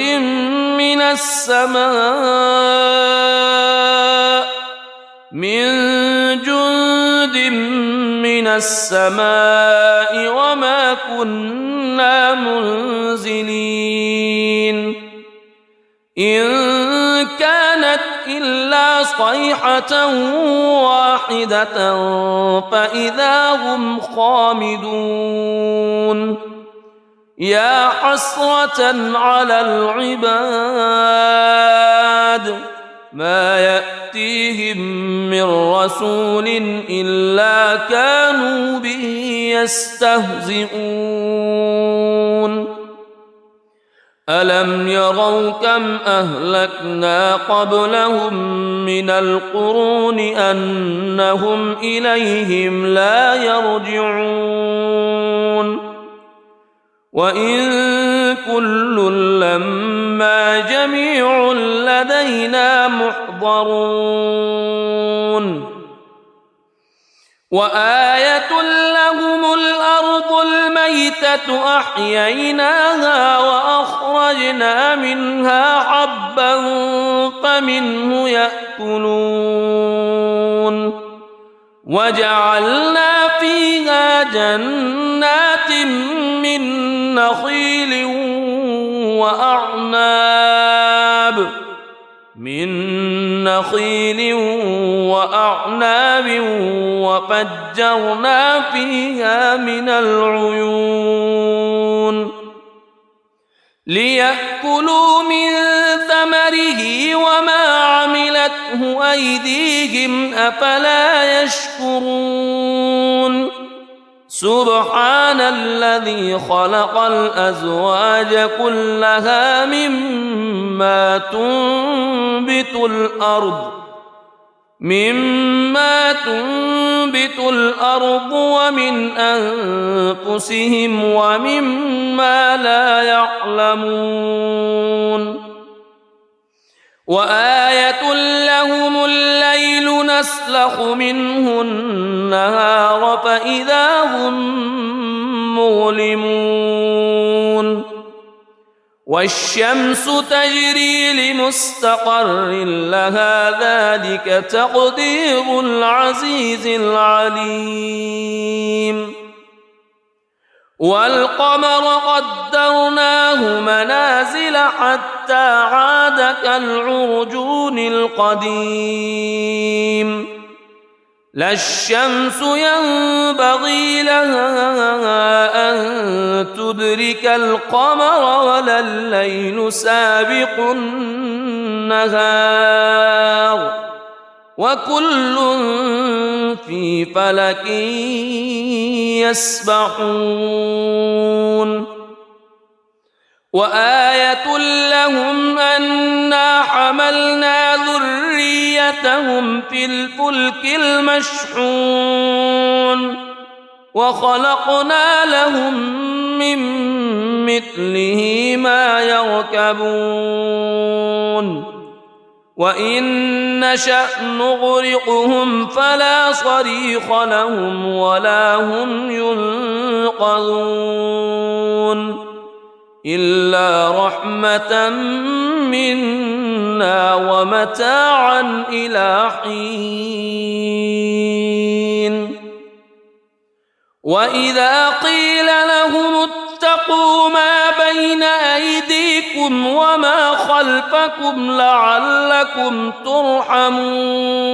من السماء وما كنا منزلين إن كانت إلا صيحة واحدة فإذا هم خامدون يا حسرة على العباد ما يأتيهم من رسول إلا كانوا به يستهزئون ألم يروا كم أهلكنا قبلهم من القرون أنهم إليهم لا يرجعون وإن كل لما جميع لدينا محضرون وآية لهم الأرض الميتة أحييناها وأخرجنا منها حبا فمنه يأكلون وجعلنا فيها جنات من نخيل وأعناب وفجرنا فيها من العيون ليأكلوا من ثمره وما عملته أيديهم أفلا يشكرون سبحان الذي خلق الأزواج كلها مما تنبت الأرض ومن أنفسهم ومما لا يعلمون وآية لهم الليل يتسلخ منه النهار فإذا هم مظلمون والشمس تجري لمستقر لها ذلك تقدير العزيز العليم والقمر قدرناه منازل حتى عاد كالعرجون القديم لا الشمس ينبغي لها أن تدرك القمر ولا الليل سابق النهار وكل في فلك يسبحون وآية لهم أنا حملنا ذريتهم في الفلك المشحون وخلقنا لهم من مثله ما يركبون وإن نشأ نغرقهم فلا صريخ لهم ولا هم ينقذون إلا رحمة منا ومتاعا إلى حين وإذا قيل لهم اتقوا ما بين أيديكم وما خلفكم لعلكم ترحمون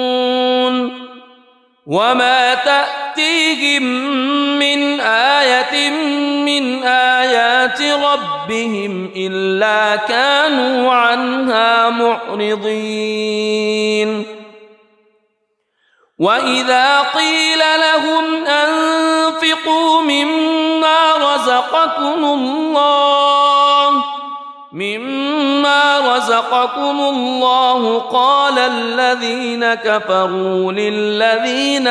وما تأتيهم من آية من آيات ربهم إلا كانوا عنها معرضين وإذا قيل لهم أنفقوا مما رزقكم الله قال الذين كفروا للذين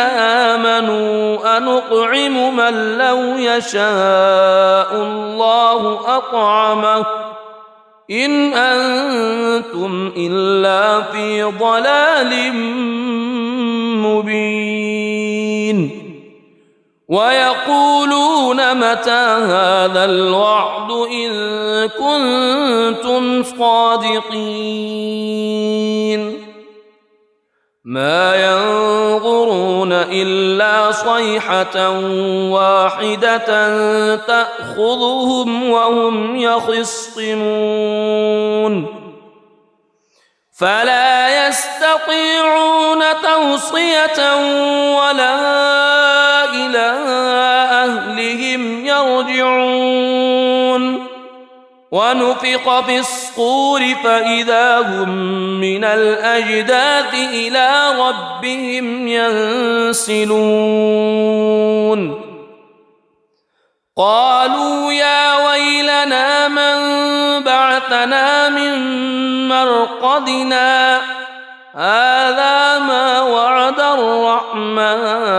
آمنوا أنطعم من لو يشاء الله أطعمه إن أنتم إلا في ضلال مبين ويقولون متى هذا الوعد إن كنتم صادقين ما ينظرون إلا صيحة واحدة تأخذهم وهم يخصمون فلا يستطيعون توصية ولا إلى أهلهم يرجعون ونفخ في الصور فإذا هم من الأجداث إلى ربهم ينسلون قالوا يا ويلنا من بعثنا من مرقدنا هذا ما وعد الرحمن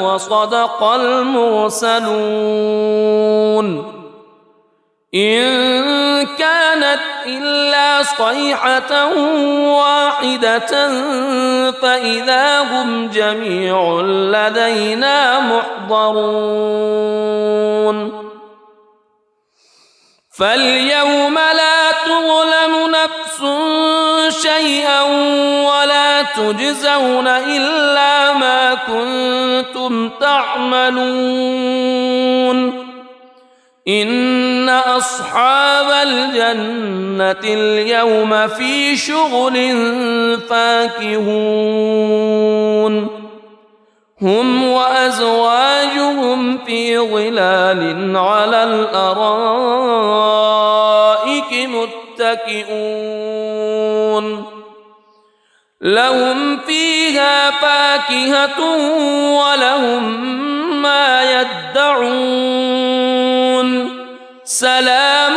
وصدق المرسلون إن كانت إلا صيحة واحدة فإذا هم جميع لدينا محضرون فاليوم لا تظلم نفس شيئا ولا تجزون إلا ما كنتم تعملون إن أصحاب الجنة اليوم في شغل فاكهون هم وأزواجهم في ظلال على الأرائك متكئون لهم فيها فاكهة ولهم ما يدعون سلام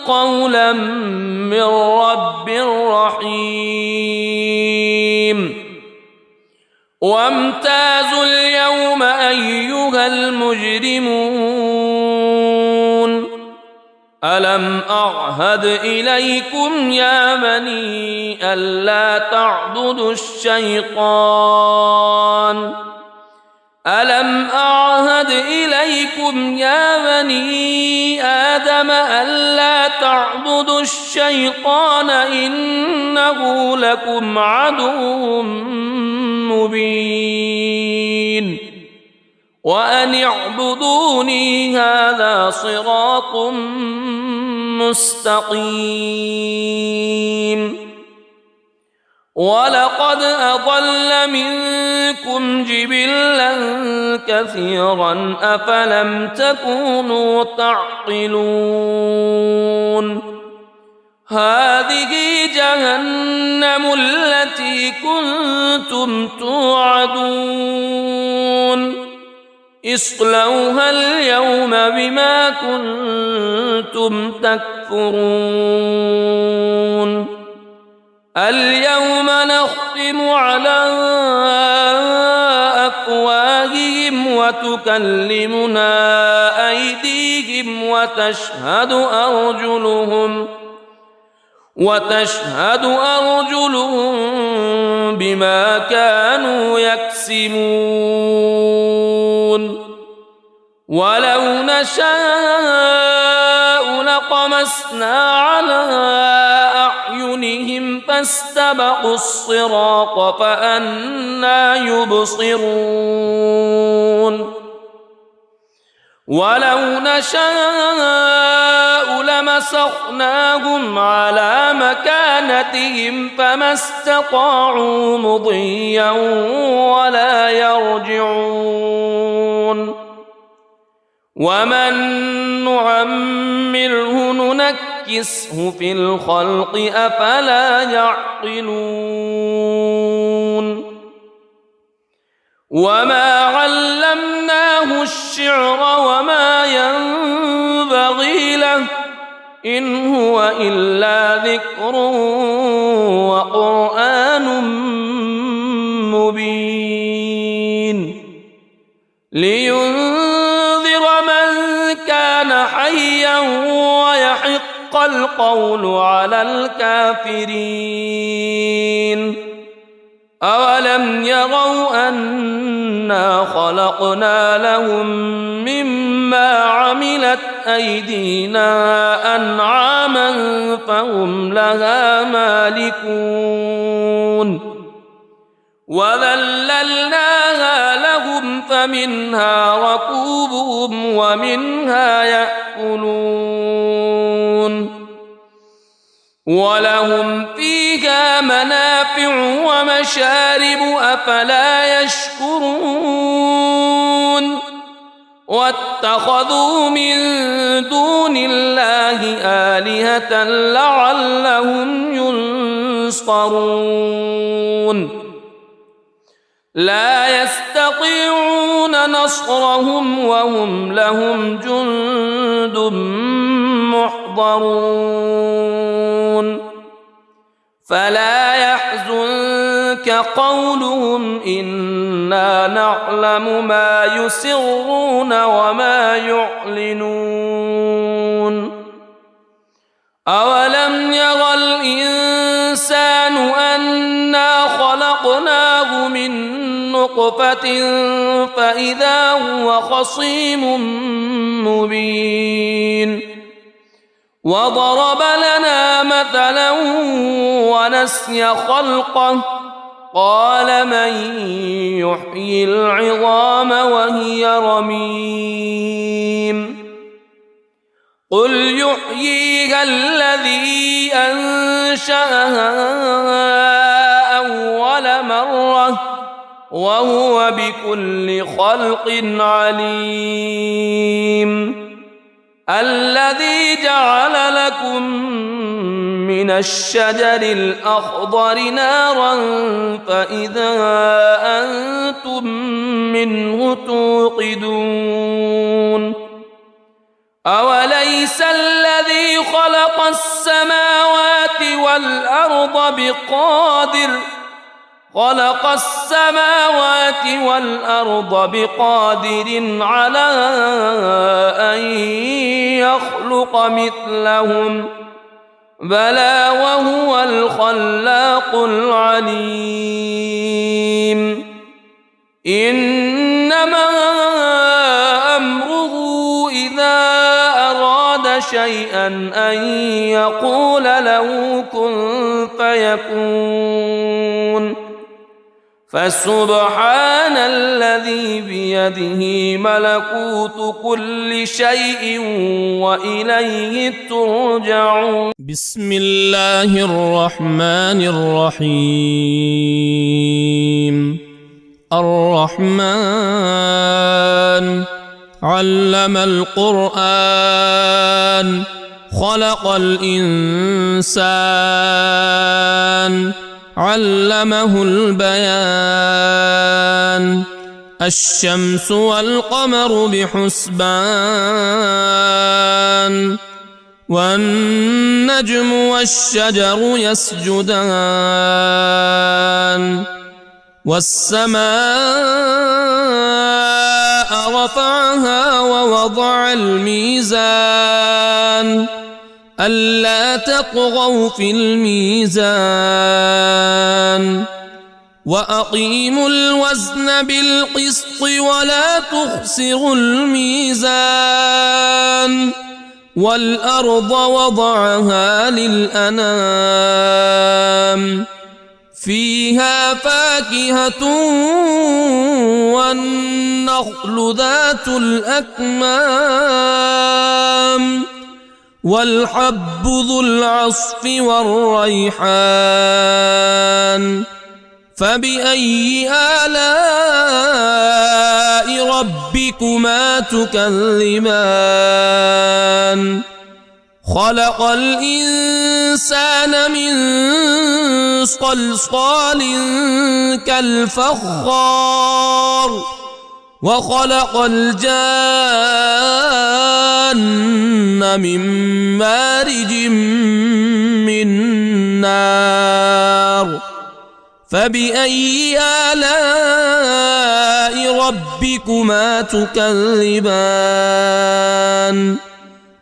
قولا من رب رحيم وامتازوا اليوم أيها المجرمون ألم أعهد إليكم يا بني ألا تعبدوا الشيطان ألم أعهد إليكم يا بني آدم ألا تعبدوا الشيطان إنه لكم عدو مبين وأن اعبدوني هذا صراط مستقيم ولقد أضل منكم جبلا كثيرا أفلم تكونوا تعقلون هذه جهنم التي كنتم توعدون اصلوها اليوم بما كنتم تكفرون اليوم نختم على أفواههم وتكلمنا أيديهم وتشهد أرجلهم بما كانوا يكسبون ولو نشاء لطمسنا على أعينهم فاستبقوا الصراط فأنى يبصرون ولو نشاء لمسخناهم على مكانتهم فما استطاعوا مضيا ولا يرجعون ومن نعمره ننكسه في الخلق أفلا يعقلون وما علمناه الشعر وما ينبغي له إن هو إلا ذكر وقرآن مبين لينذر من كان حيا ويحق القول على الكافرين أولم يروا أنا خلقنا لهم مما عملت أيدينا أنعاما فهم لها مالكون وذللناها لهم فمنها ركوبهم ومنها يأكلون ولهم فيها منافع ومشارب أفلا يشكرون واتخذوا من دون الله آلهة لعلهم ينصرون لا يستطيعون نصرهم وهم لهم جند محضرون فلا يحزنك قولهم إنا نعلم ما يسرون وما يعلنون أولم ير الإنسان أنا خلقناه من نطفة فإذا هو خصيم مبين وضرب لنا مثلا ونسي خلقه قال من يحيي العظام وهي رميم قل يحييها الذي أنشأها أول مرة وهو بكل خلق عليم الذي جعل لكم من الشجر الأخضر نارا فإذا أنتم منه توقدون أوليس الذي خلق السماوات والأرض والأرض بقادر على أن يخلق مثلهم بلى وهو الخلاق العليم إنما أمره إذا أراد شيئا أن يقول له كن فيكون فسبحان الذي بيده ملكوت كل شيء وإليه ترجعون. بسم الله الرحمن الرحيم. الرحمن علم القرآن خلق الإنسان علمه البيان الشمس والقمر بحسبان والنجم والشجر يسجدان والسماء رفعها ووضع الميزان ألا تطغوا في الميزان وأقيموا الوزن بالقسط ولا تخسروا الميزان والأرض وضعها للأنام فيها فاكهة والنخل ذات الأكمام والحب ذو العصف والريحان فبأي آلاء ربكما تكذبان خلق الإنسان من صلصال كالفخار وخلق الجان من مارج من نار فبأي آلاء ربكما تكذبان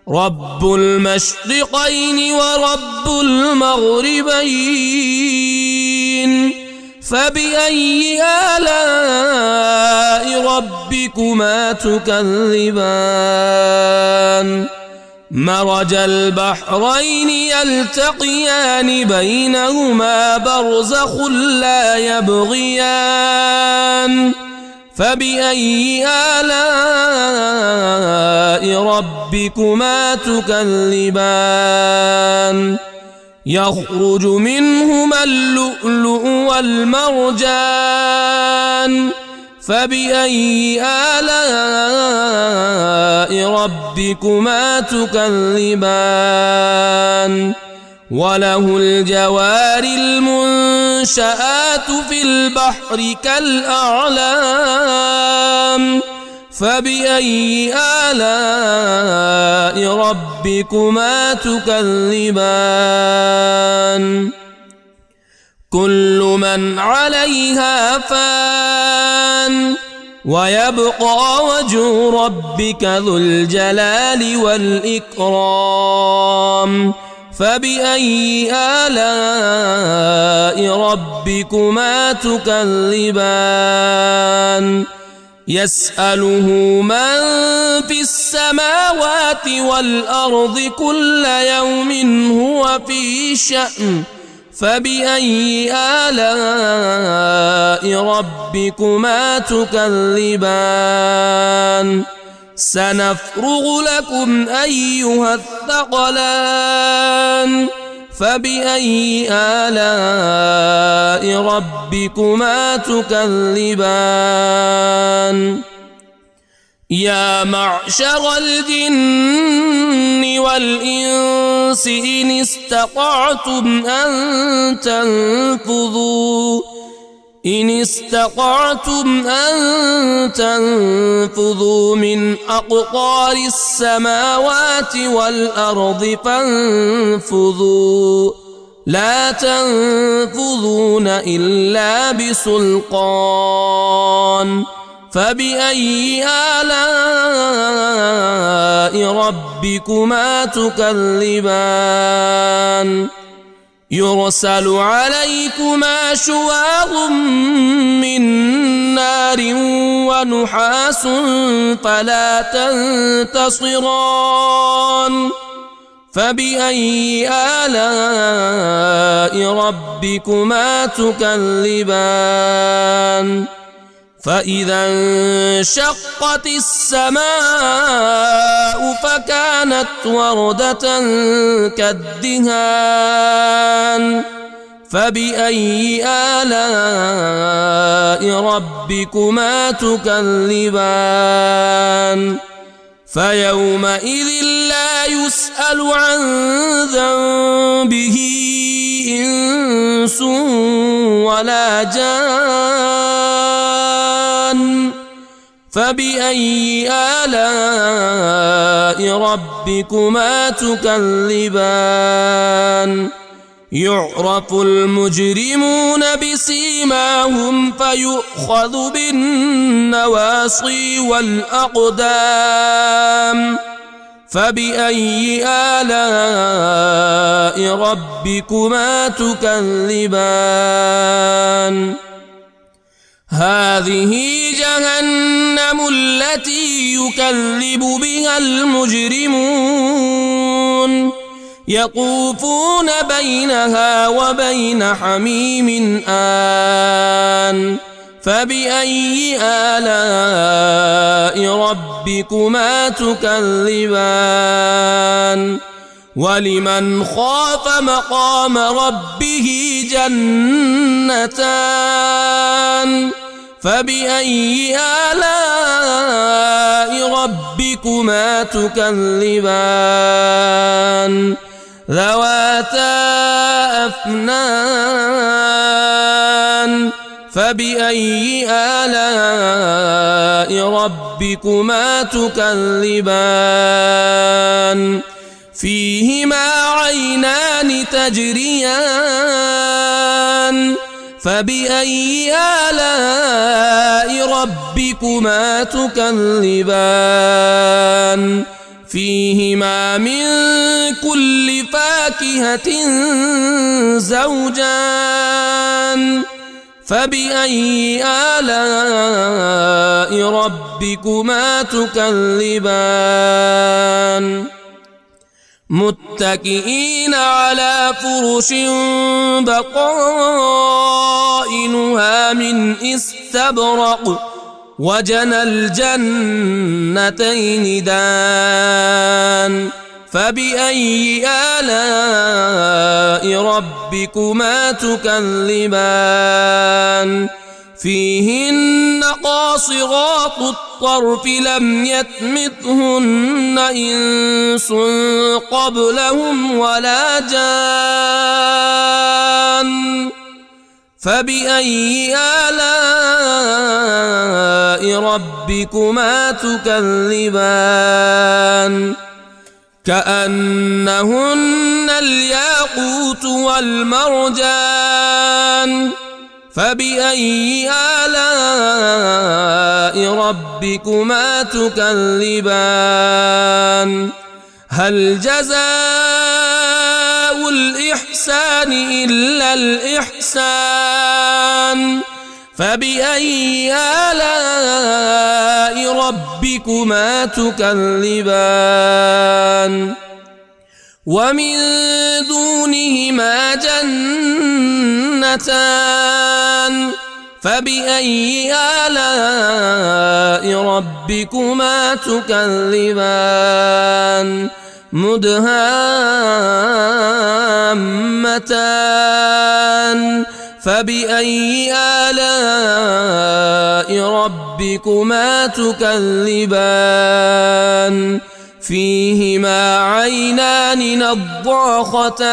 رب المشرقين ورب المغربين فبأي آلاء ربكما تكذبان مرج البحرين يلتقيان بينهما برزخ لا يبغيان فبأي آلاء ربكما تكذبان يخرج منهما اللؤلؤ والمرجان فبأي آلاء ربكما تكذبان وله الجوار المنشآت في البحر كالأعلام فبأي آلاء ربكما تكذبان كل من عليها فان ويبقى وجه ربك ذو الجلال والإكرام فبأي آلاء ربكما تكذبان يسأله من في السماوات والأرض كل يوم هو في شأن فبأي آلاء ربكما تكذبان سنفرغ لكم أيها الثقلان فبأي آلاء ربكما تكذبان يا معشر الجن والإنس إن استطعتم أن تنفذوا من أقطار السماوات والأرض فانفذوا لا تنفذون إلا بسلطان فبأي آلاء ربكما تكذبان يرسل عليكما شواظ من نار ونحاس فلا تنتصران فبأي آلاء ربكما تكذبان فإذا انشقت السماء فكانت وردة كالدهان فبأي آلاء ربكما تكذبان فيومئذ لا يسأل عن ذنبه إنس ولا جان فبأي آلاء ربكما تكذبان يعرف المجرمون بسيماهم فيؤخذ بالنواصي والأقدام فبأي آلاء ربكما تكذبان هذه جهنم التي يكذب بها المجرمون يطوفون بينها وبين حميم آن فبأي آلاء ربكما تكذبان ولمن خاف مقام ربه جنتان فبأي آلاء ربكما تكذبان ذواتا أفنان فبأي آلاء ربكما تكذبان فيهما عينان تجريان فبأي آلاء ربكما تكذبان فيهما من كل فاكهة زوجان فبأي آلاء ربكما تكذبان متكئين على فرش بطائنها من استبرق وجنى الجنتين دان فبأي آلاء ربكما تكذبان فيهن قاصرات الطرف لم يطمثهن إنس قبلهم ولا جان فبأي آلاء ربكما تكذبان كأنهن الياقوت والمرجان فبأي آلاء ربكما تكذبان هل جزاء الإحسان إلا الإحسان فبأي آلاء ربكما تكذبان ومن دونهما جنتان فبأي آلاء ربكما تكذبان مدهامتان فبأي آلاء ربكما تكذبان فيهما عينان نضاختان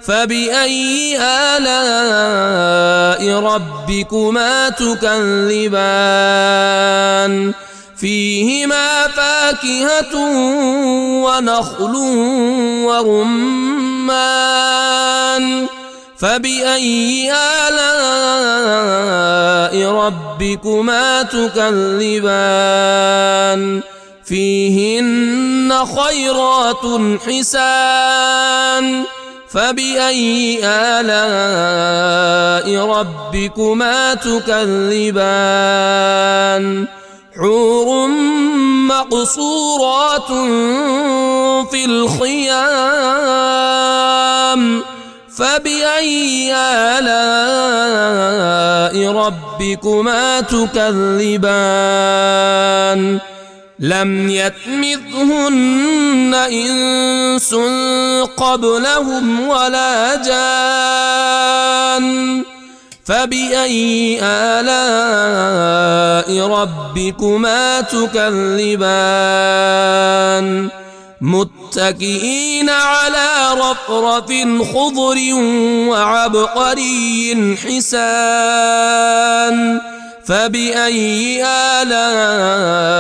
فبأي آلاء ربكما تكذبان فيهما فاكهة ونخل ورمان فبأي آلاء ربكما تكذبان فيهن خيرات حسان فبأي آلاء ربكما تكذبان حور مقصورات في الخيام فبأي آلاء ربكما تكذبان لم يطمثهن إنس قبلهم ولا جان فبأي آلاء ربكما تكذبان متكئين على رفرف خضر وعبقري حسان فبأي آلاء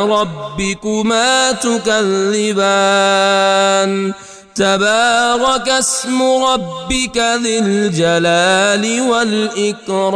ربكما تكذبان تبارك اسم ربك ذي الجلال والإكرام